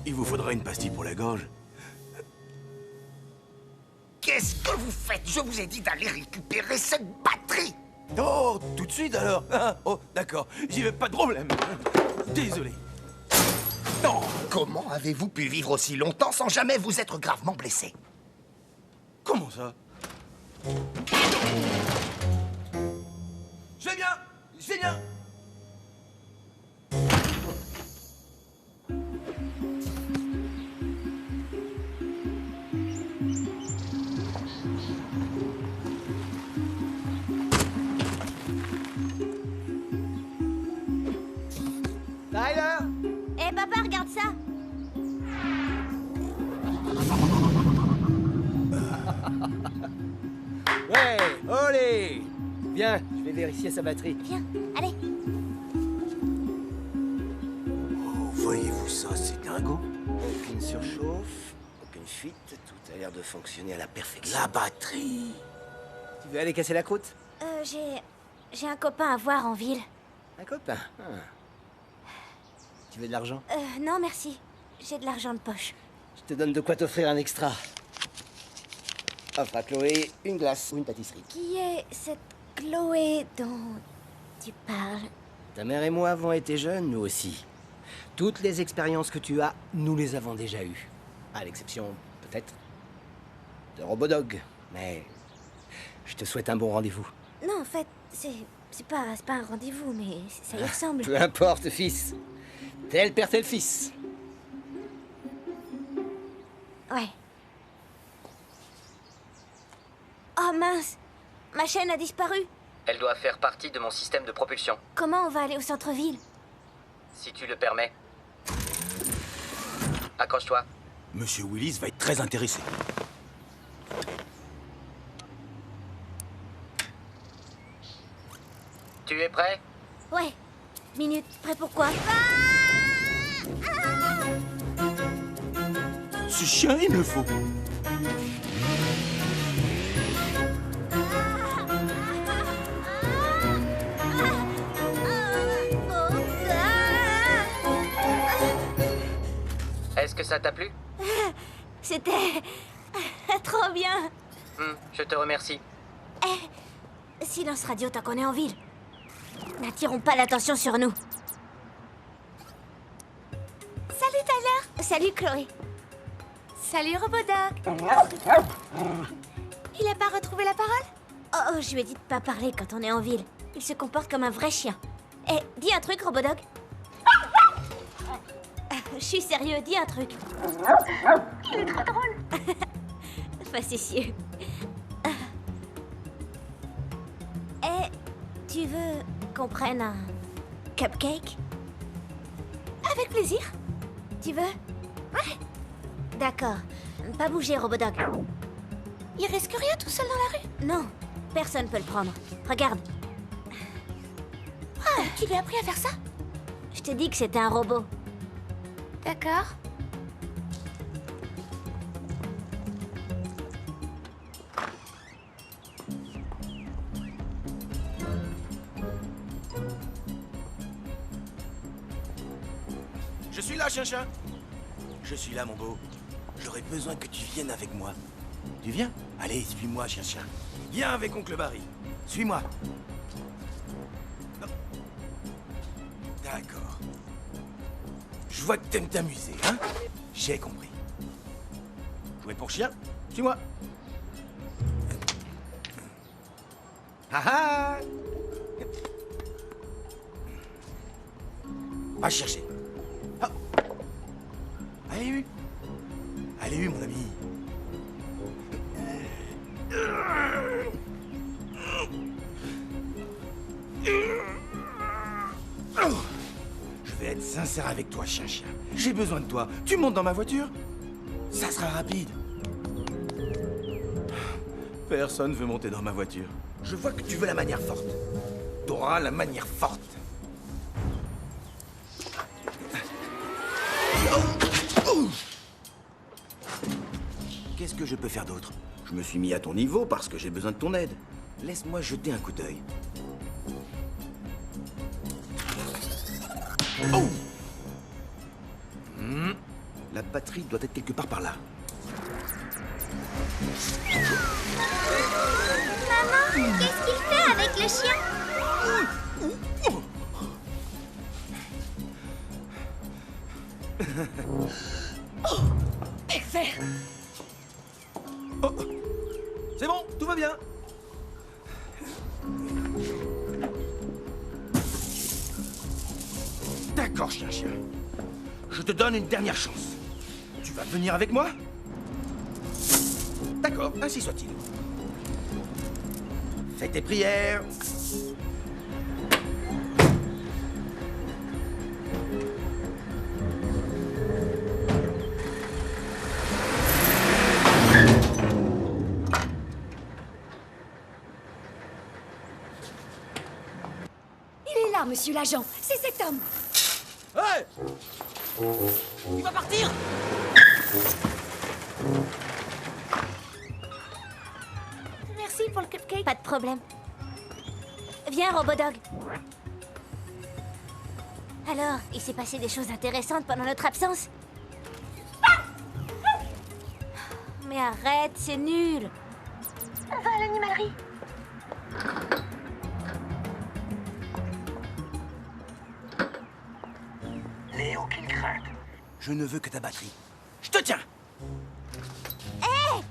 Il vous faudra une pastille pour la gorge. Qu'est-ce que vous faites? Je vous ai dit d'aller récupérer cette batterie. Oh, tout de suite alors. Oh, d'accord, j'y vais, pas de problème. Désolé. Non. Comment avez-vous pu vivre aussi longtemps sans jamais vous être gravement blessé? Comment ça? Je vais bien. Je vais bien. Tyler! Eh papa, regarde ça. Ouais, olé! Viens, je vais vérifier sa batterie. Viens, allez. Oh, voyez-vous ça, c'est dingo. Aucune surchauffe, aucune fuite, tout a l'air de fonctionner à la perfection. La batterie. Tu veux aller casser la croûte? J'ai un copain à voir en ville. Un copain? Ah. Tu veux de l'argent? Non merci. J'ai de l'argent de poche. Je te donne de quoi t'offrir un extra. Offre à Chloé une glace ou une pâtisserie. Qui est cette Chloé dont tu parles? Ta mère et moi avons été jeunes, nous aussi. Toutes les expériences que tu as, nous les avons déjà eues. À l'exception, peut-être, de Robodog. Mais je te souhaite un bon rendez-vous. Non, en fait, c'est pas un rendez-vous, mais ça y ressemble. Peu importe, fils. Tel père, tel fils. Ouais. Oh mince! Ma chaîne a disparu. Elle doit faire partie de mon système de propulsion, Comment on va aller au centre-ville? si tu le permets. Accroche-toi. Monsieur Willis va être très intéressé. Tu es prêt? Ouais. Minute, prêt pour quoi? Ce chien, il me faut. Est-ce que ça t'a plu? C'était trop bien. Je te remercie. Silence radio tant qu'on est en ville. N'attirons pas l'attention sur nous. Salut Tyler. Salut Chloé. Salut Robodog. Il a pas retrouvé la parole? Oh, je lui ai dit de pas parler quand on est en ville. Il se comporte comme un vrai chien. Eh, dis un truc, Robodog. Je suis sérieux, dis un truc. Il est trop drôle. Facétieux. Eh, tu veux qu'on prenne un cupcake? Avec plaisir. Tu veux? Ouais. D'accord. Pas bouger, Robodog. Il risque rien tout seul dans la rue? Non, personne peut le prendre. Regarde. Ah, tu lui as appris à faire ça? Je t'ai dit que c'était un robot. D'accord. Je suis là, chien-chien. Je suis là, mon beau. J'aurais besoin que tu viennes avec moi. Tu viens? Allez, suis-moi, chien-chien. Viens avec oncle Barry. Suis-moi. Non. D'accord. Je vois que t'aimes t'amuser, hein? J'ai compris. Jouer pour chien? Suis-moi. Ah ah! Va chercher. Ah. Allez, Allez, mon ami. Je vais être sincère avec toi, chien-chien. J'ai besoin de toi. Tu montes dans ma voiture? Ça sera rapide. Personne veut monter dans ma voiture. Je vois que tu veux la manière forte. T'auras la manière forte. Qu'est-ce que je peux faire d'autre? Je me suis mis à ton niveau parce que j'ai besoin de ton aide. Laisse-moi jeter un coup d'œil. Oh! La batterie doit être quelque part par là. Maman, qu'est-ce qu'il fait avec le chien? Pervers! Oh. C'est bon, tout va bien. D'accord, chien. Je te donne une dernière chance. Tu vas venir avec moi? D'accord, ainsi soit-il. Fais tes prières. Il est là, monsieur l'agent. C'est cet homme. Hey! Il va partir! Merci pour le cupcake. Pas de problème. Viens, Robodog. Alors, il s'est passé des choses intéressantes pendant notre absence? Mais arrête, c'est nul. On va à l'animalerie. N'aie aucune crainte. Je ne veux que ta batterie. Je te tiens! Hé!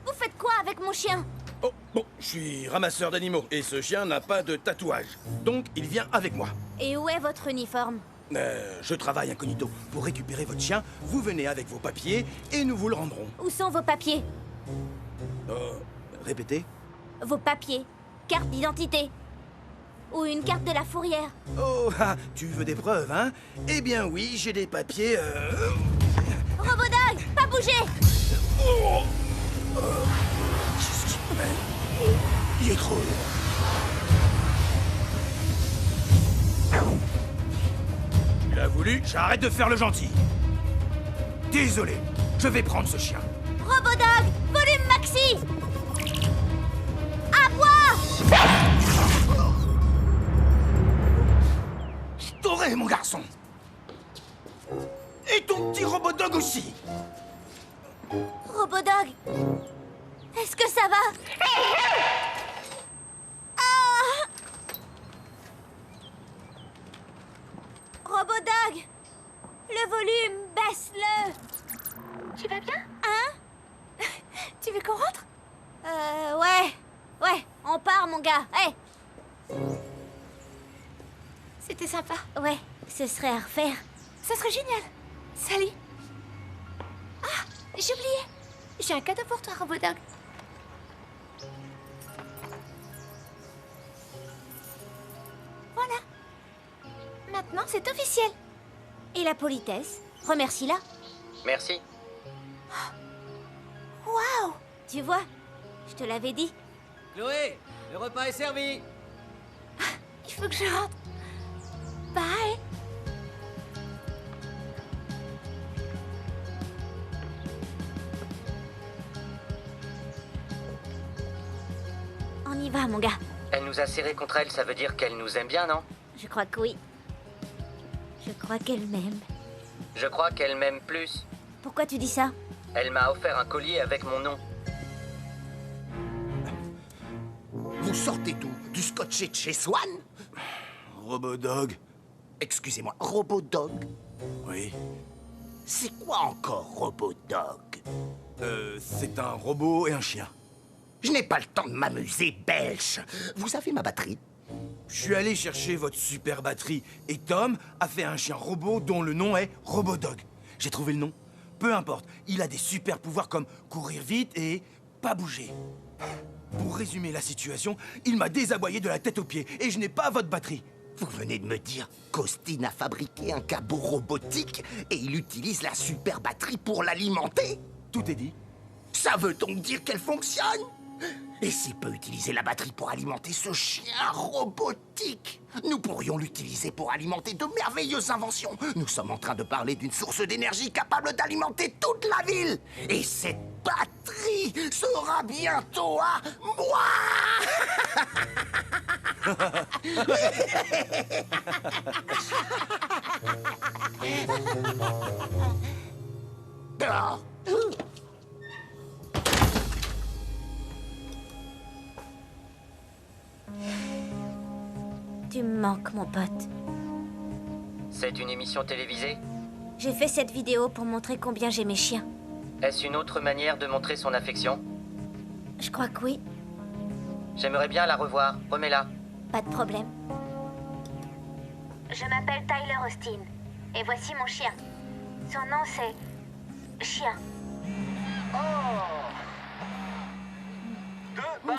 Vous faites quoi avec mon chien? Oh, bon, je suis ramasseur d'animaux et ce chien n'a pas de tatouage. Donc, il vient avec moi. Et où est votre uniforme? Je travaille incognito. Pour récupérer votre chien, vous venez avec vos papiers et nous vous le rendrons. Où sont vos papiers? Répétez. Vos papiers. Carte d'identité. Ou une carte de la fourrière. Oh, ah, tu veux des preuves, hein? Eh bien oui, j'ai des papiers, Robodog, pas bouger! Qu'est-ce qu'il fait? Il est trop lourd. Il a voulu, j'arrête de faire le gentil. Désolé, je vais prendre ce chien. Robodog, volume maxi! Aboie! Je t'aurai, mon garçon. Et ton petit Robodog aussi. Robodog, est-ce que ça va? Ah! Robodog, le volume, baisse-le. Tu vas bien? Hein? Tu veux qu'on rentre? Ouais. Ouais, on part, mon gars. Hey! C'était sympa. Ouais, ce serait à refaire. Ça serait génial. Salut. Ah, j'ai oublié. J'ai un cadeau pour toi, Robodog. Voilà. Maintenant, c'est officiel. Et la politesse? Remercie-la. Merci. Waouh! Tu vois, je te l'avais dit. Chloé, le repas est servi. Il faut que je rentre. Bye. On y va, mon gars. Elle nous a serrés contre elle, ça veut dire qu'elle nous aime bien, non? Je crois que oui. Je crois qu'elle m'aime. Je crois qu'elle m'aime plus. Pourquoi tu dis ça? Elle m'a offert un collier avec mon nom. Vous sortez d'où? Du scotché de chez Swan? Robodog. Excusez-moi, Robodog? Oui. C'est quoi encore Robodog? C'est un robot et un chien. Je n'ai pas le temps de m'amuser, belge. Vous avez ma batterie? Je suis allé chercher votre super batterie et Tom a fait un chien robot dont le nom est Robodog. J'ai trouvé le nom. Peu importe, il a des super pouvoirs comme courir vite et pas bouger. Pour résumer la situation, il m'a désaboyé de la tête aux pieds et je n'ai pas votre batterie. Vous venez de me dire qu'Austin a fabriqué un cabot robotique et il utilise la super batterie pour l'alimenter? Tout est dit. Ça veut donc dire qu'elle fonctionne? Et s'il peut utiliser la batterie pour alimenter ce chien robotique, nous pourrions l'utiliser pour alimenter de merveilleuses inventions. Nous sommes en train de parler d'une source d'énergie capable d'alimenter toute la ville. Et cette batterie sera bientôt à moi. Ah. Tu me manques, mon pote. C'est une émission télévisée? J'ai fait cette vidéo pour montrer combien j'ai mes chiens. Est-ce une autre manière de montrer son affection? Je crois que oui. J'aimerais bien la revoir. Remets-la. Pas de problème. Je m'appelle Tyler Austin. Et voici mon chien. Son nom c'est... Chien. Oh,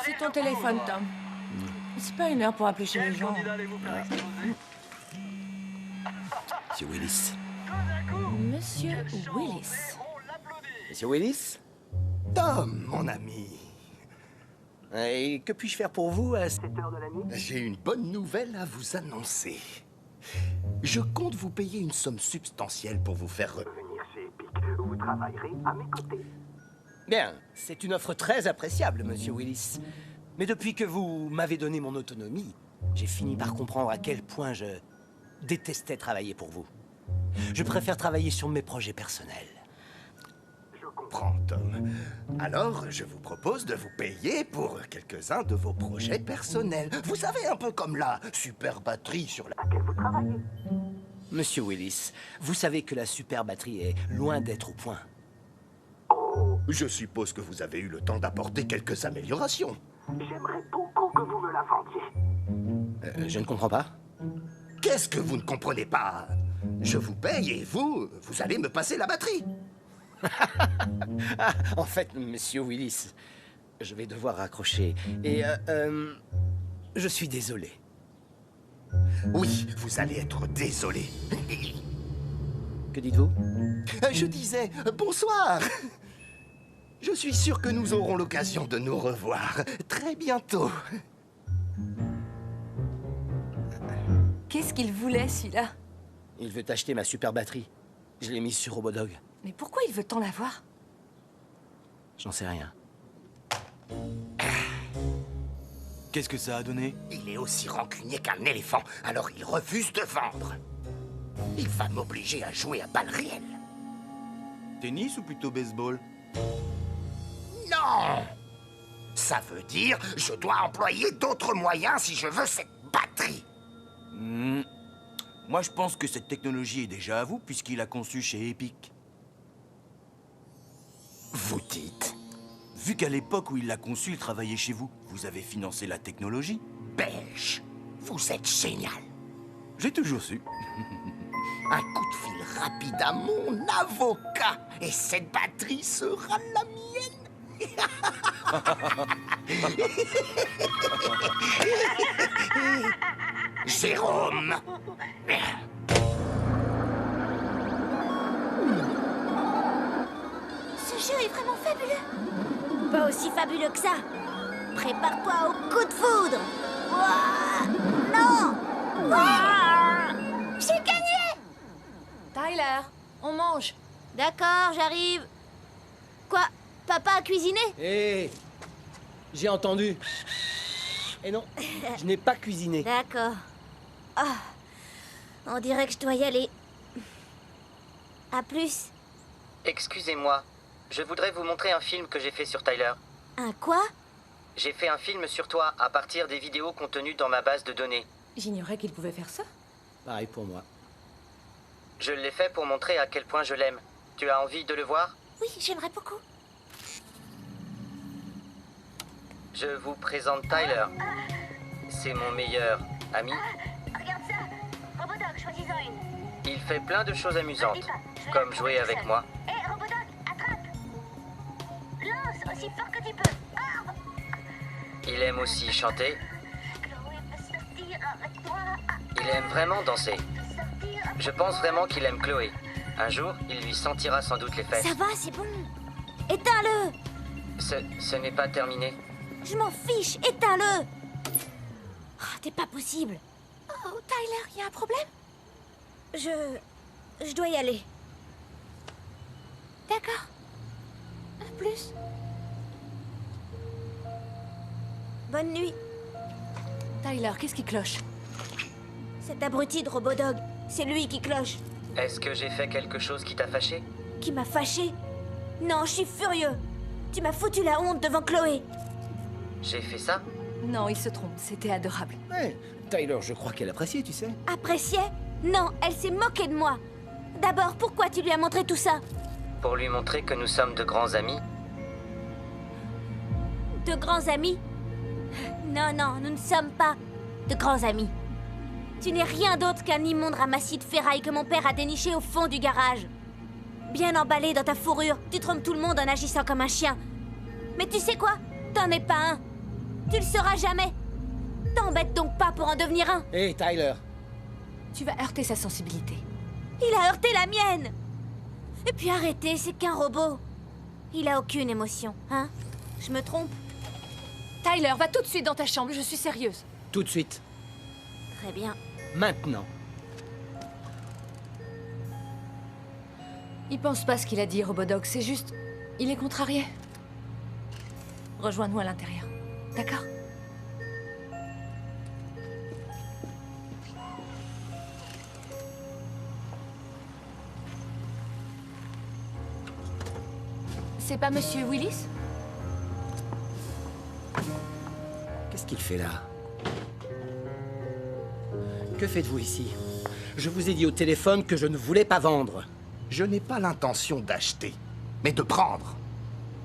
c'est ton téléphone, Tom. C'est pas une heure pour appeler chez les gens. Monsieur Willis. Monsieur Willis. Monsieur Willis? Tom, mon ami. Et que puis-je faire pour vous à cette heure de la nuit? J'ai une bonne nouvelle à vous annoncer. Je compte vous payer une somme substantielle pour vous faire revenir chez Epic. Vous travaillerez à mes côtés. Bien, c'est une offre très appréciable, monsieur Willis. Mais depuis que vous m'avez donné mon autonomie, j'ai fini par comprendre à quel point je détestais travailler pour vous. Je préfère travailler sur mes projets personnels. Je comprends, Tom. Alors, je vous propose de vous payer pour quelques-uns de vos projets personnels. Vous savez, un peu comme la super batterie sur laquelle vous travaillez. Monsieur Willis, vous savez que la super batterie est loin d'être au point. Oh, je suppose que vous avez eu le temps d'apporter quelques améliorations. J'aimerais beaucoup que vous me la vendiez. Je ne comprends pas. Qu'est-ce que vous ne comprenez pas? Je vous paye et vous allez me passer la batterie. Ah, en fait, monsieur Willis, je vais devoir raccrocher. Et, je suis désolé. Oui, vous allez être désolé. Que dites-vous? Je disais bonsoir. Je suis sûr que nous aurons l'occasion de nous revoir très bientôt. Qu'est-ce qu'il voulait, celui-là? Il veut acheter ma super batterie. Je l'ai mise sur Robodog. Mais pourquoi il veut tant l'avoir? J'en sais rien. Qu'est-ce que ça a donné? Il est aussi rancunier qu'un éléphant, alors il refuse de vendre. Il va m'obliger à jouer à balles réelles. Tennis ou plutôt baseball? Non! Ça veut dire je dois employer d'autres moyens si je veux cette batterie. Moi, je pense que cette technologie est déjà à vous, puisqu'il a conçu chez Epic. Vous dites? Vu qu'à l'époque où il l'a conçu, il travaillait chez vous. Vous avez financé la technologie. Belge, vous êtes génial. J'ai toujours su. Un coup de fil rapide à mon avocat et cette batterie sera la mienne. Jérôme. Ce jeu est vraiment fabuleux. Pas aussi fabuleux que ça. Prépare-toi au coup de foudre. Ouah, non. Ouah, j'ai gagné. Tyler, on mange. D'accord, j'arrive. Quoi? Papa a cuisiné? Hé! J'ai entendu. Et non, je n'ai pas cuisiné. D'accord. Ah, on dirait que je dois y aller. À plus. Excusez-moi, je voudrais vous montrer un film que j'ai fait sur Tyler. Un quoi? J'ai fait un film sur toi à partir des vidéos contenues dans ma base de données. J'ignorais qu'il pouvait faire ça. Pareil pour moi. Je l'ai fait pour montrer à quel point je l'aime. Tu as envie de le voir? Oui, j'aimerais beaucoup. Je vous présente Tyler. C'est mon meilleur ami. Regarde ça. Robodog, choisis-en une. Il fait plein de choses amusantes, comme jouer avec moi. Hé, Robodog, attrape. Lance aussi fort que tu peux. Ah, Il aime aussi chanter. Chloé peut sortir avec toi. Il aime vraiment danser. Sortir. Je pense vraiment qu'il aime Chloé. Un jour, il lui sentira sans doute les fesses. Ça va, c'est bon. Éteins-le. Ce n'est pas terminé. Je m'en fiche, éteins-le. Oh, t'es pas possible. Oh, Tyler, y a un problème? Je dois y aller. D'accord. À plus. Bonne nuit. Tyler, qu'est-ce qui cloche? Cet abruti de Robodog, c'est lui qui cloche. Est-ce que j'ai fait quelque chose qui t'a fâché? Qui m'a fâché? Non, je suis furieux. Tu m'as foutu la honte devant Chloé. J'ai fait ça? Non, il se trompe, c'était adorable. Ouais, Tyler, je crois qu'elle appréciait, tu sais. Appréciait? Non, elle s'est moquée de moi. D'abord, pourquoi tu lui as montré tout ça? Pour lui montrer que nous sommes de grands amis. De grands amis? Non, non, nous ne sommes pas de grands amis. Tu n'es rien d'autre qu'un immonde ramassis de ferraille que mon père a déniché au fond du garage. Bien emballé dans ta fourrure, tu trompes tout le monde en agissant comme un chien. Mais tu sais quoi? T'en es pas un. Tu le seras jamais. T'embête donc pas pour en devenir un. Hé, Tyler. Tu vas heurter sa sensibilité. Il a heurté la mienne. Et puis arrêtez, c'est qu'un robot. Il a aucune émotion, hein? Je me trompe? Tyler, va tout de suite dans ta chambre, je suis sérieuse. Tout de suite. Très bien. Maintenant. Il pense pas ce qu'il a dit, Robodog, c'est juste... Il est contrarié. Rejoins-nous à l'intérieur. D'accord? C'est pas Monsieur Willis? Qu'est-ce qu'il fait là? Que faites-vous ici? Je vous ai dit au téléphone que je ne voulais pas vendre. Je n'ai pas l'intention d'acheter, mais de prendre.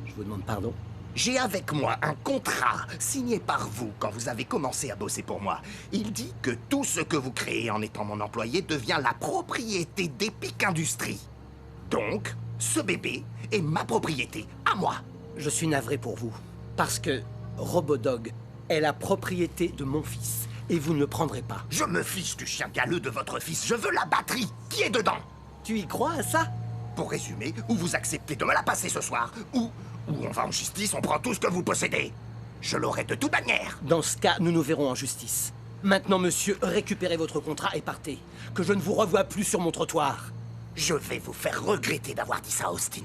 Je vous demande pardon? J'ai avec moi un contrat signé par vous quand vous avez commencé à bosser pour moi. Il dit que tout ce que vous créez en étant mon employé devient la propriété d'Epic Industries. Donc, ce bébé est ma propriété, à moi. Je suis navré pour vous, parce que Robodog est la propriété de mon fils, et vous ne le prendrez pas. Je me fiche du chien galeux de votre fils, je veux la batterie. Qui est dedans? Tu y crois à ça? Pour résumer, ou vous acceptez de me la passer ce soir, ou on va en justice, on prend tout ce que vous possédez. Je l'aurai de toute manière. Dans ce cas, nous nous verrons en justice. Maintenant, monsieur, récupérez votre contrat et partez. Que je ne vous revoie plus sur mon trottoir. Je vais vous faire regretter d'avoir dit ça à Austin.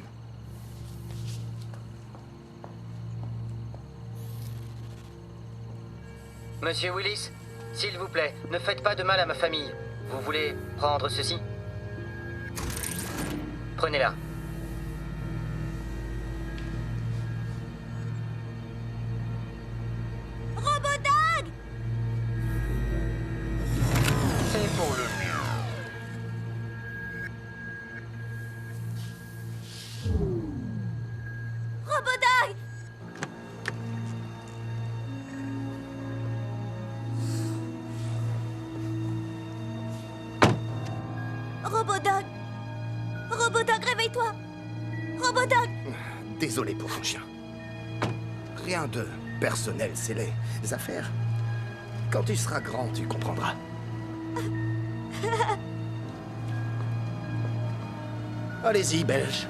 Monsieur Willis, s'il vous plaît, ne faites pas de mal à ma famille. Vous voulez prendre ceci? Prenez-la. Robodog! C'est pour le mieux. Robodog! Robodog! Robodog, réveille-toi! Robodog! Désolé pour ton chien. Rien de personnel, c'est les affaires. Quand tu seras grand, tu comprendras. Allez-y, Belge.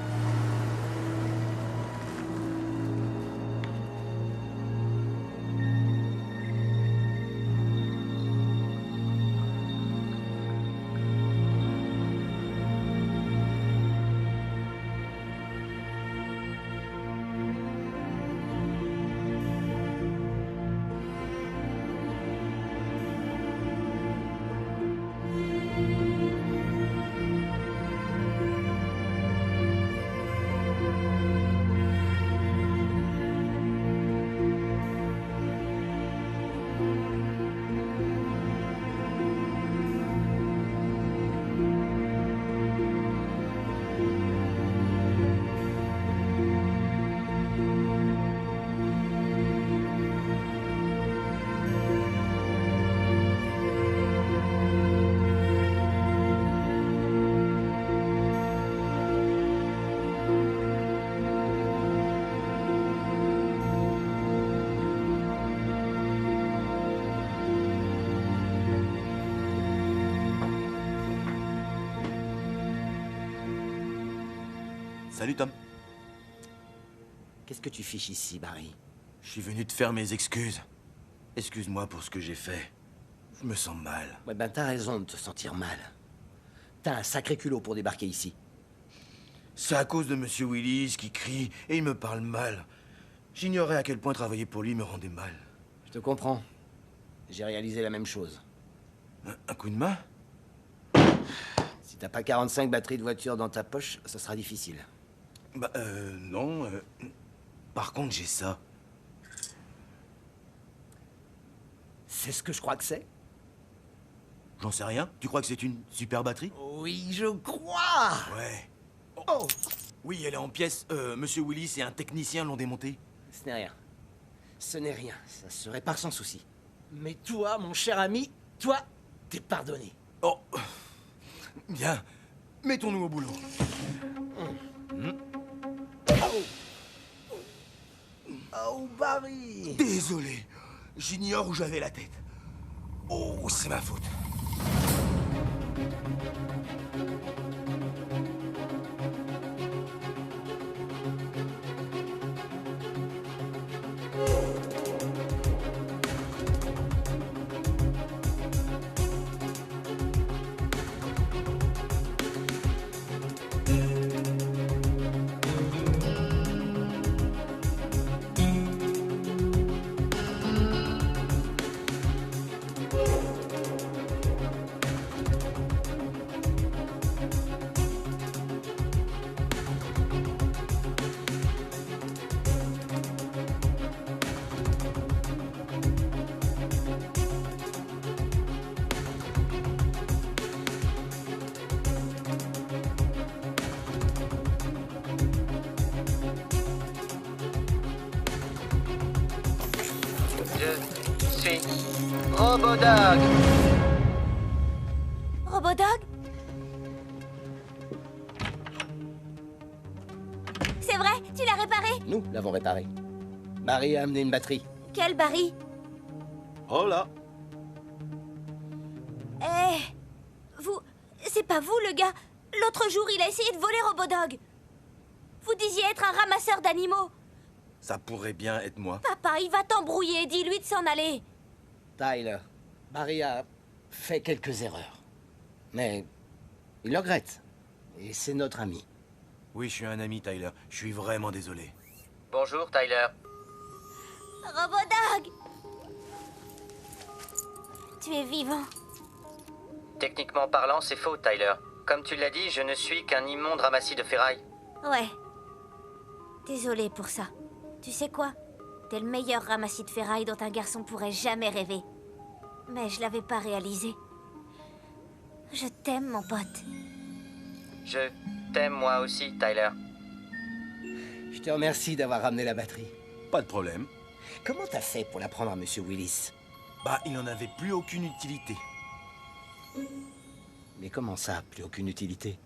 Salut Tom. Qu'est-ce que tu fiches ici, Barry? Je suis venu te faire mes excuses. Excuse-moi pour ce que j'ai fait. Je me sens mal. Ouais, ben t'as raison de te sentir mal. T'as un sacré culot pour débarquer ici. C'est à cause de Monsieur Willis qui crie et il me parle mal. J'ignorais à quel point travailler pour lui me rendait mal. Je te comprends. J'ai réalisé la même chose. Un coup de main? Si t'as pas 45 batteries de voiture dans ta poche, ça sera difficile. Bah, non. Par contre, j'ai ça. C'est ce que je crois que c'est? J'en sais rien. Tu crois que c'est une super batterie? Oui, je crois! Ouais. Oh! Oui, elle est en pièces. Monsieur Willis et un technicien l'ont démontée. Ce n'est rien. Ce n'est rien. Ça se répare sans souci. Mais toi, mon cher ami, toi, t'es pardonné. Oh! Bien. Mettons-nous au boulot. Oh, Barry! Désolé. J'ignore où j'avais la tête. Oh, c'est ma faute. Je suis Robodog. Robodog? C'est vrai? Tu l'as réparé? Nous l'avons réparé. Barry a amené une batterie. Quel Barry? Oh là. Vous... C'est pas vous, le gars. L'autre jour, il a essayé de voler Robodog. Vous disiez être un ramasseur d'animaux. Ça pourrait bien être moi. Papa, il va t'embrouiller. Dis-lui de s'en aller. Tyler, Barry a fait quelques erreurs. Mais il le regrette. Et c'est notre ami. Oui, je suis un ami, Tyler. Je suis vraiment désolé. Bonjour, Tyler. Robodog! Tu es vivant. Techniquement parlant, c'est faux, Tyler. Comme tu l'as dit, je ne suis qu'un immonde ramassis de ferraille. Ouais. Désolé pour ça. Tu sais quoi? T'es le meilleur ramassis de ferraille dont un garçon pourrait jamais rêver. Mais je l'avais pas réalisé. Je t'aime, mon pote. Je t'aime moi aussi, Tyler. Je te remercie d'avoir ramené la batterie. Pas de problème. Comment t'as fait pour la prendre à Monsieur Willis? Bah, il n'en avait plus aucune utilité. Mais comment ça, plus aucune utilité?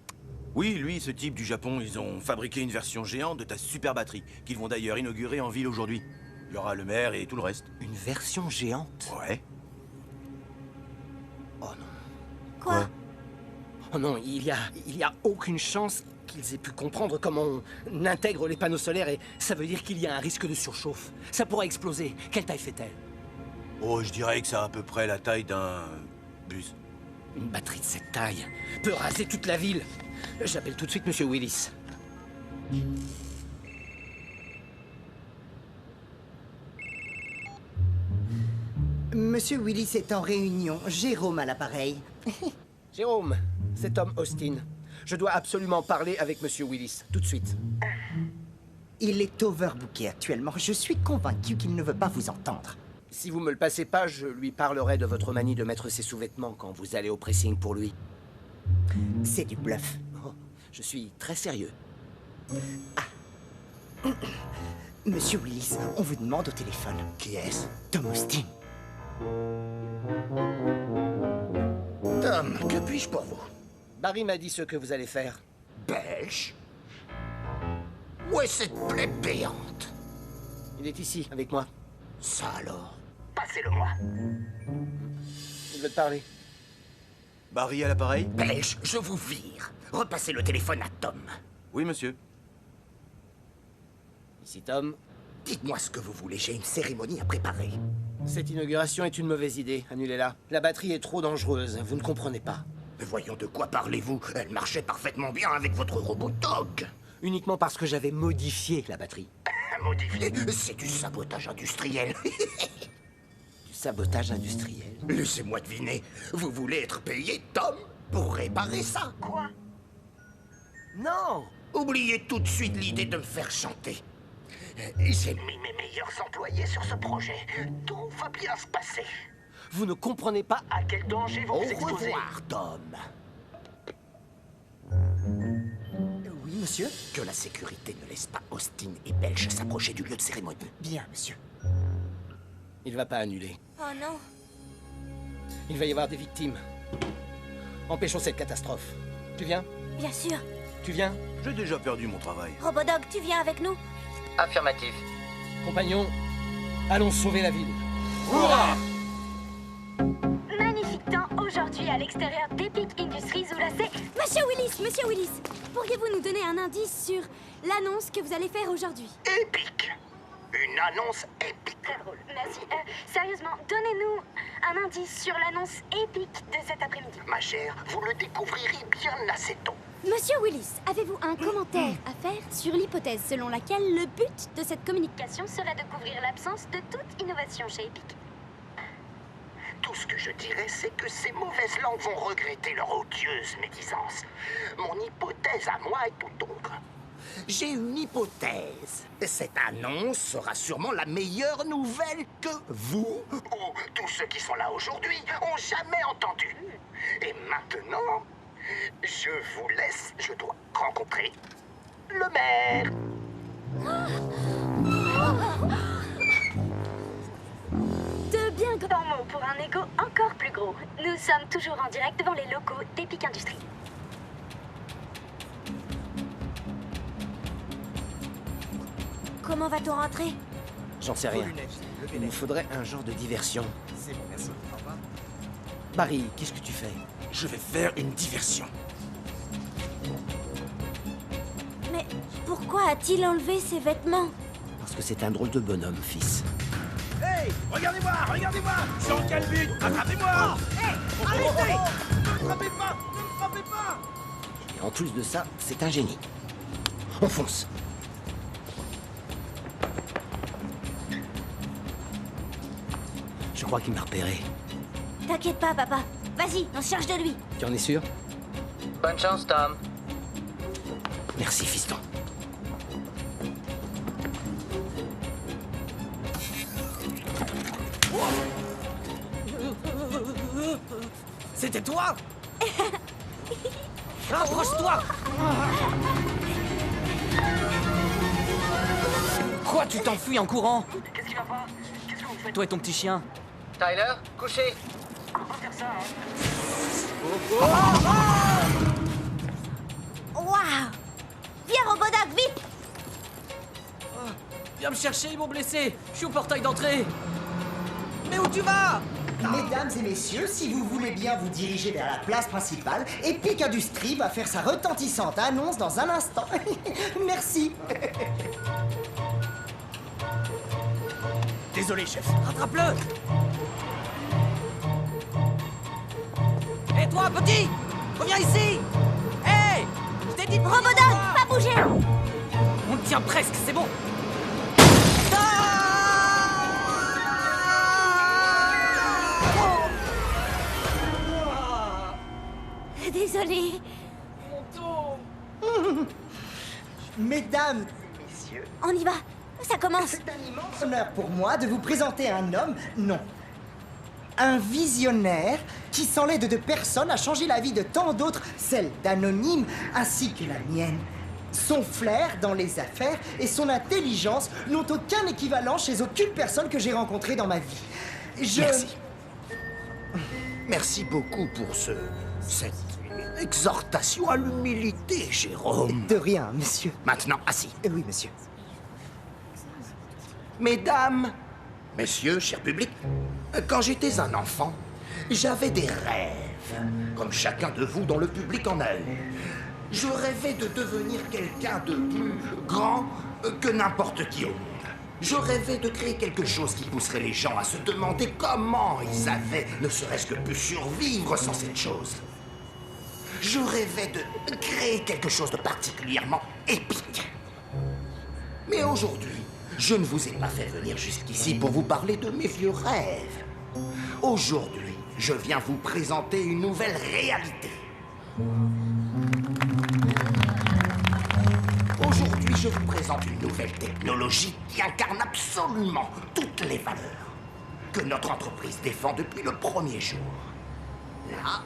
Oui, lui, ce type du Japon, ils ont fabriqué une version géante de ta super batterie, qu'ils vont d'ailleurs inaugurer en ville aujourd'hui. Il y aura le maire et tout le reste. Une version géante? Ouais. Oh non. Quoi? Oh non, il y a aucune chance qu'ils aient pu comprendre comment on intègre les panneaux solaires et ça veut dire qu'il y a un risque de surchauffe. Ça pourrait exploser. Quelle taille fait-elle? Oh, je dirais que c'est à peu près la taille d'un bus. Une batterie de cette taille peut raser toute la ville. J'appelle tout de suite Monsieur Willis. Monsieur Willis est en réunion. Jérôme à l'appareil. Jérôme, c'est Tom Austin. Je dois absolument parler avec Monsieur Willis, tout de suite. Il est overbooké actuellement. Je suis convaincu qu'il ne veut pas vous entendre. Si vous me le passez pas, je lui parlerai de votre manie de mettre ses sous-vêtements quand vous allez au pressing pour lui. C'est du bluff. Oh, je suis très sérieux. Monsieur Willis, on vous demande au téléphone. Qui est-ce? Tom Austin. Tom, que puis-je pour vous? Barry m'a dit ce que vous allez faire. Belge? Où est cette plaie béante? Il est ici, avec moi. Ça alors? Passez-le-moi. Il veut te parler. Barry à l'appareil? Belge, je vous vire. Repassez le téléphone à Tom. Oui, monsieur. Ici Tom. Dites-moi ce que vous voulez, j'ai une cérémonie à préparer. Cette inauguration est une mauvaise idée. Annulez-la. La batterie est trop dangereuse. Vous ne comprenez pas. Mais voyons, de quoi parlez-vous? Elle marchait parfaitement bien avec votre robot dog. Uniquement parce que j'avais modifié la batterie. Modifié? C'est du sabotage industriel. Du sabotage industriel. Laissez-moi deviner. Vous voulez être payé, Tom, pour réparer ça? Quoi? Non! Oubliez tout de suite l'idée de me faire chanter. J'ai mis mes meilleurs employés sur ce projet. Tout va bien se passer. Vous ne comprenez pas À quel danger vous vous exposez? Au revoir, Tom. Oui, monsieur? Que la sécurité ne laisse pas Austin et Belch s'approcher du lieu de cérémonie. Bien, monsieur. Il va pas annuler. Oh non. Il va y avoir des victimes. Empêchons cette catastrophe. Tu viens? Bien sûr. Tu viens? J'ai déjà perdu mon travail. Robodog, tu viens avec nous? Affirmatif. Compagnons, allons sauver la ville. Magnifique temps aujourd'hui à l'extérieur d'Epic Industries où la sé... Monsieur Willis, pourriez-vous nous donner un indice sur l'annonce que vous allez faire aujourd'hui? Épique. Une annonce épique. Très drôle, merci. Sérieusement, donnez-nous un indice sur l'annonce épique de cet après-midi. Ma chère, vous le découvrirez bien assez tôt. Monsieur Willis, avez-vous un commentaire à faire sur l'hypothèse selon laquelle le but de cette communication... Communication serait de couvrir l'absence de toute innovation chez Epic. Tout ce que je dirais, c'est que ces mauvaises langues vont regretter leur odieuse médisance. Mon hypothèse à moi est tout autre. J'ai une hypothèse. Cette annonce sera sûrement la meilleure nouvelle que vous, ou tous ceux qui sont là aujourd'hui, ont jamais entendue. Et maintenant, je vous laisse, je dois rencontrer le maire. De bien En mots pour un écho encore plus gros. Nous sommes toujours en direct devant les locaux d'Epic Industries. Comment va-t-on rentrer? J'en sais rien. Il nous faudrait un genre de diversion. Barry, qu'est-ce que tu fais? Je vais faire une diversion. Mais pourquoi a-t-il enlevé ses vêtements? Parce que c'est un drôle de bonhomme, fils. Hey, regardez-moi, regardez-moi. Je suis en calbut. Attrapez-moi. Hey, arrêtez. Ne me frappez pas, ne me frappez pas. Et en plus de ça, c'est un génie. On fonce. Je crois qu'il m'a repéré. T'inquiète pas, papa. Vas-y, on se charge de lui. Tu en es sûr? Bonne chance, Tom. Merci, fiston. C'était toi? Rapproche-toi! Quoi, tu t'enfuis en courant? Qu'est-ce qui va pas? Qu'est-ce que vous faites? Toi et ton petit chien. Tyler, couché. On va faire ça, hein. Waouh! Viens, Robodog, vite! Viens me chercher, ils m'ont blessé. Je suis au portail d'entrée. Mais où tu vas? Mesdames et messieurs, si vous voulez bien vous diriger vers la place principale, Epic Industries va faire sa retentissante annonce dans un instant. Merci. Désolé, chef. Rattrape-le! Hé, toi, petit! Reviens ici! Hé! Je t'ai dit de venir Robodog, voir. pas bouger! On le tient presque, c'est bon! Désolé. Mesdames et messieurs, On y va. Ça commence. c'est un immense honneur pour moi de vous présenter un homme, non, un visionnaire qui, sans l'aide de personne, a changé la vie de tant d'autres, celle d'anonymes ainsi que la mienne. Son flair dans les affaires et son intelligence n'ont aucun équivalent chez aucune personne que j'ai rencontrée dans ma vie. Merci. Merci beaucoup pour cette exhortation à l'humilité, Jérôme. De rien, monsieur. Maintenant, assis. Oui, monsieur. Mesdames, messieurs, cher public, quand j'étais un enfant, j'avais des rêves, comme chacun de vous dans le public en a eu. Je rêvais de devenir quelqu'un de plus grand que n'importe qui au monde. Je rêvais de créer quelque chose qui pousserait les gens à se demander comment ils avaient, ne serait-ce que pu survivre sans cette chose. Je rêvais de créer quelque chose de particulièrement épique. Mais aujourd'hui, je ne vous ai pas fait venir jusqu'ici pour vous parler de mes vieux rêves. Aujourd'hui, je viens vous présenter une nouvelle réalité. Aujourd'hui, je vous présente une nouvelle technologie qui incarne absolument toutes les valeurs que notre entreprise défend depuis le premier jour. Là,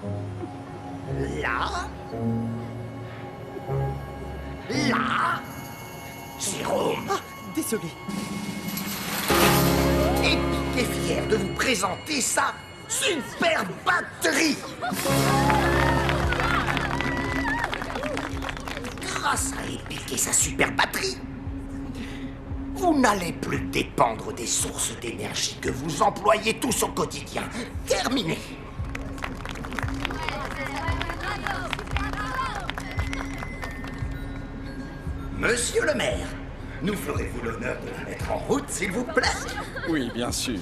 Jérôme. Ah, désolé. Epic est fier de vous présenter sa super batterie. Grâce à Epic et sa super batterie, vous n'allez plus dépendre des sources d'énergie que vous employez tous au quotidien. Terminé. Monsieur le maire, nous ferez-vous l'honneur de la mettre en route, s'il vous plaît? Oui, bien sûr.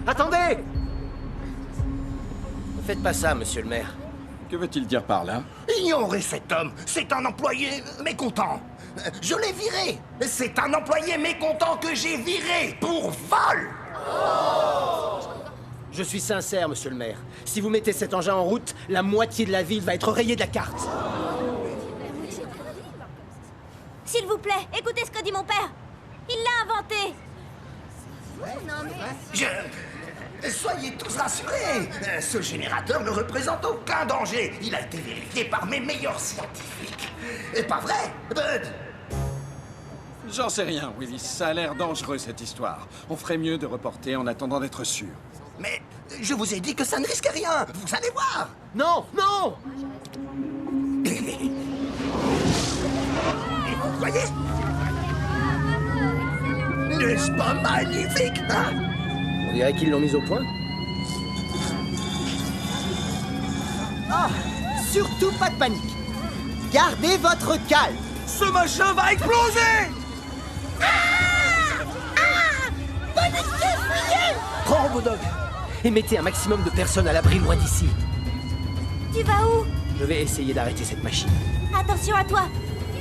Attendez! Ne faites pas ça, monsieur le maire. Que veut-il dire par là? Ignorez cet homme, c'est un employé mécontent. Je l'ai viré. C'est un employé mécontent que j'ai viré pour vol. Je suis sincère, monsieur le maire. Si vous mettez cet engin en route, la moitié de la ville va être rayée de la carte. S'il vous plaît, écoutez ce que dit mon père. Il l'a inventé. Soyez tous rassurés. Ce générateur ne représente aucun danger. Il a été vérifié par mes meilleurs scientifiques. Pas vrai, Bud? J'en sais rien, Willis. Ça a l'air dangereux, cette histoire. On ferait mieux de reporter en attendant d'être sûr. Mais je vous ai dit que ça ne risque rien. Vous allez voir. Non, non! Et vous voyez? N'est-ce pas magnifique, hein? On dirait qu'ils l'ont mise au point. Ah, surtout pas de panique. Gardez votre calme. Ce machin va exploser! Prends Robodog et mettez un maximum de personnes à l'abri loin d'ici. Tu vas où? Je vais essayer d'arrêter cette machine. Attention à toi.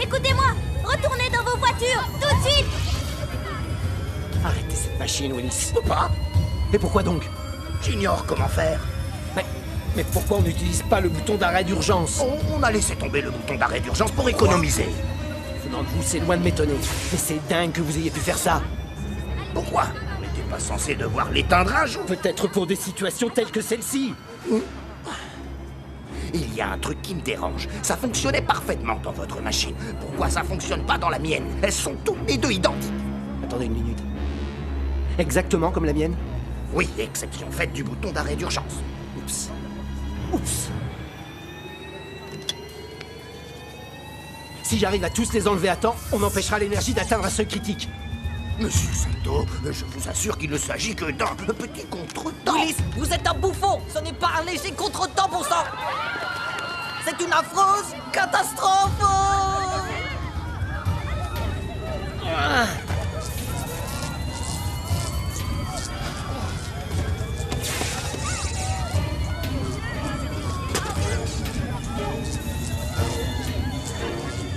Écoutez-moi. Retournez dans vos voitures, tout de suite. Arrêtez cette machine, Willis. Ou pas? Et pourquoi donc? J'ignore comment faire. Mais pourquoi on n'utilise pas le bouton d'arrêt d'urgence? On a laissé tomber le bouton d'arrêt d'urgence pour économiser. Venant de vous, c'est loin de m'étonner. Mais c'est dingue que vous ayez pu faire ça. Pourquoi? On n'était pas censé devoir l'éteindre un jour. Peut-être pour des situations telles que celle-ci. Il y a un truc qui me dérange. Ça fonctionnait parfaitement dans votre machine. Pourquoi ça fonctionne pas dans la mienne? Elles sont toutes les deux identiques. Attendez une minute. Exactement comme la mienne? Oui, exception faite du bouton d'arrêt d'urgence. Oups. Oups. Si j'arrive à tous les enlever à temps, on empêchera l'énergie d'atteindre un seuil critique. Monsieur Sato, je vous assure qu'il ne s'agit que d'un petit contretemps. Willis, vous êtes un bouffon. Ce n'est pas un léger contretemps pour ça. C'est une affreuse catastrophe.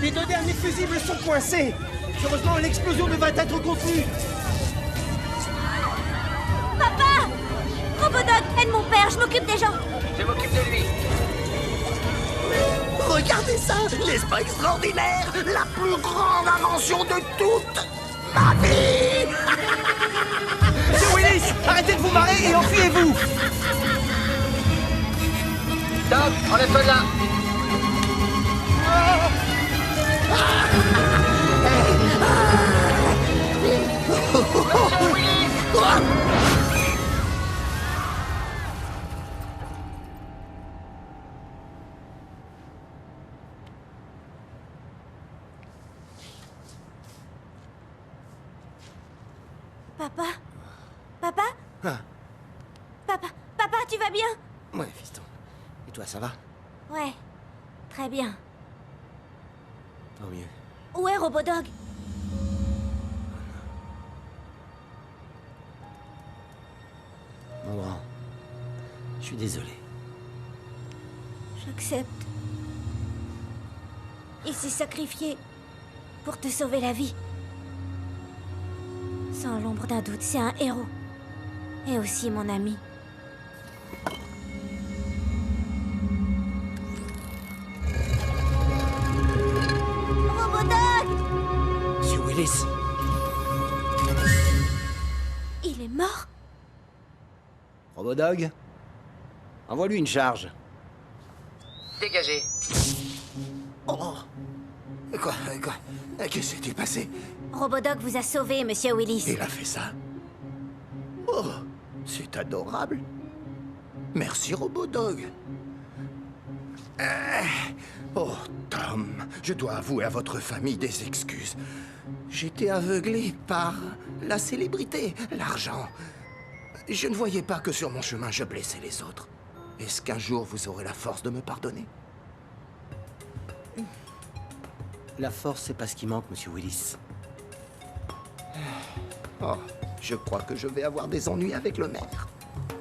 Les deux derniers fusibles sont coincés. Heureusement, l'explosion devrait être contenue. Papa! Robodog, aide mon père, je m'occupe des gens. Je m'occupe de lui. Regardez ça, n'est-ce pas extraordinaire? La plus grande invention de toute ma vie. Monsieur Willis, arrêtez de vous marrer et enfuyez-vous. Doc, enlève-toi de là. Monsieur Willis! Papa? Papa? Ah, Papa, tu vas bien? ouais, fiston. Et toi, ça va? Ouais, très bien. Tant mieux. Où est Robodog? Je suis désolé. J'accepte. Il s'est sacrifié pour te sauver la vie. Sans l'ombre d'un doute, c'est un héros. Et aussi mon ami. Robodog! Monsieur Willis. Il est mort? Robodog, envoie-lui une charge. Dégagez. Oh. Quoi? Qu'est-ce qui s'est passé? Robodog vous a sauvé, monsieur Willis. Il a fait ça? Oh, c'est adorable. Merci, Robodog. Oh, Tom, je dois avouer à votre famille des excuses. J'étais aveuglé par la célébrité, l'argent. Je ne voyais pas que sur mon chemin, je blessais les autres. Est-ce qu'un jour, vous aurez la force de me pardonner? La force, c'est pas ce qui manque, monsieur Willis. Oh, je crois que je vais avoir des ennuis avec le maire.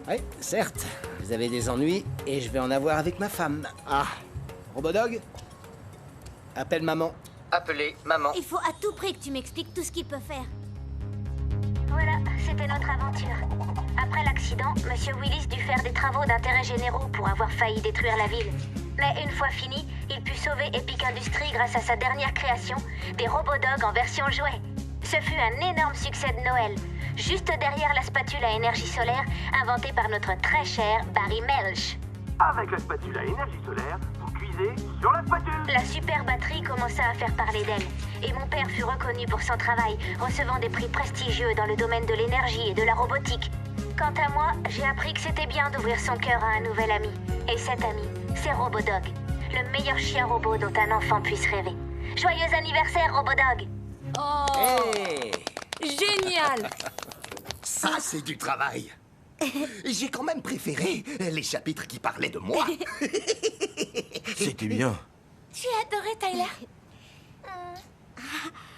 Oui, certes. Vous avez des ennuis et je vais en avoir avec ma femme. Ah, Robodog, appelle maman. Appelez maman. Il faut à tout prix que tu m'expliques tout ce qu'il peut faire. Voilà, c'était notre aventure. Après l'accident, Monsieur Willis dut faire des travaux d'intérêt généraux pour avoir failli détruire la ville. Mais une fois fini, il put sauver Epic Industries grâce à sa dernière création, des Robodogs en version jouet. Ce fut un énorme succès de Noël, juste derrière la spatule à énergie solaire inventée par notre très cher Barry Melch. Avec la spatule à énergie solaire, vous cuisez sur la spatule. La super batterie commença à faire parler d'elle, et mon père fut reconnu pour son travail, recevant des prix prestigieux dans le domaine de l'énergie et de la robotique. Quant à moi, j'ai appris que c'était bien d'ouvrir son cœur à un nouvel ami. Et cet ami, c'est Robodog, le meilleur chien robot dont un enfant puisse rêver. Joyeux anniversaire, Robodog! Oh! Hey! Génial! Ça, c'est du travail. J'ai quand même préféré les chapitres qui parlaient de moi. C'était bien. J'ai adoré Tyler.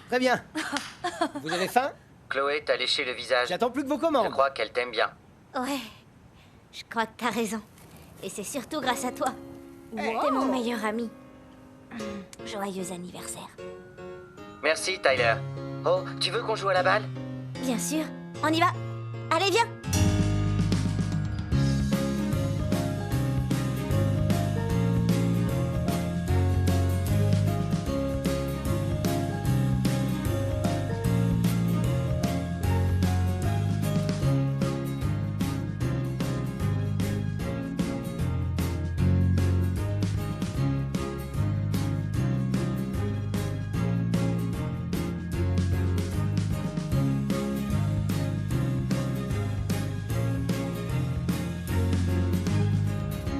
Très bien. Vous avez faim? Chloé t'a léché le visage. J'attends plus que vos commandes. Je crois qu'elle t'aime bien. Ouais, je crois que t'as raison. Et c'est surtout grâce à toi. Wow. T'es mon meilleur ami. Joyeux anniversaire. Merci, Tyler. Oh, tu veux qu'on joue à la balle? Bien sûr, on y va. Allez, viens.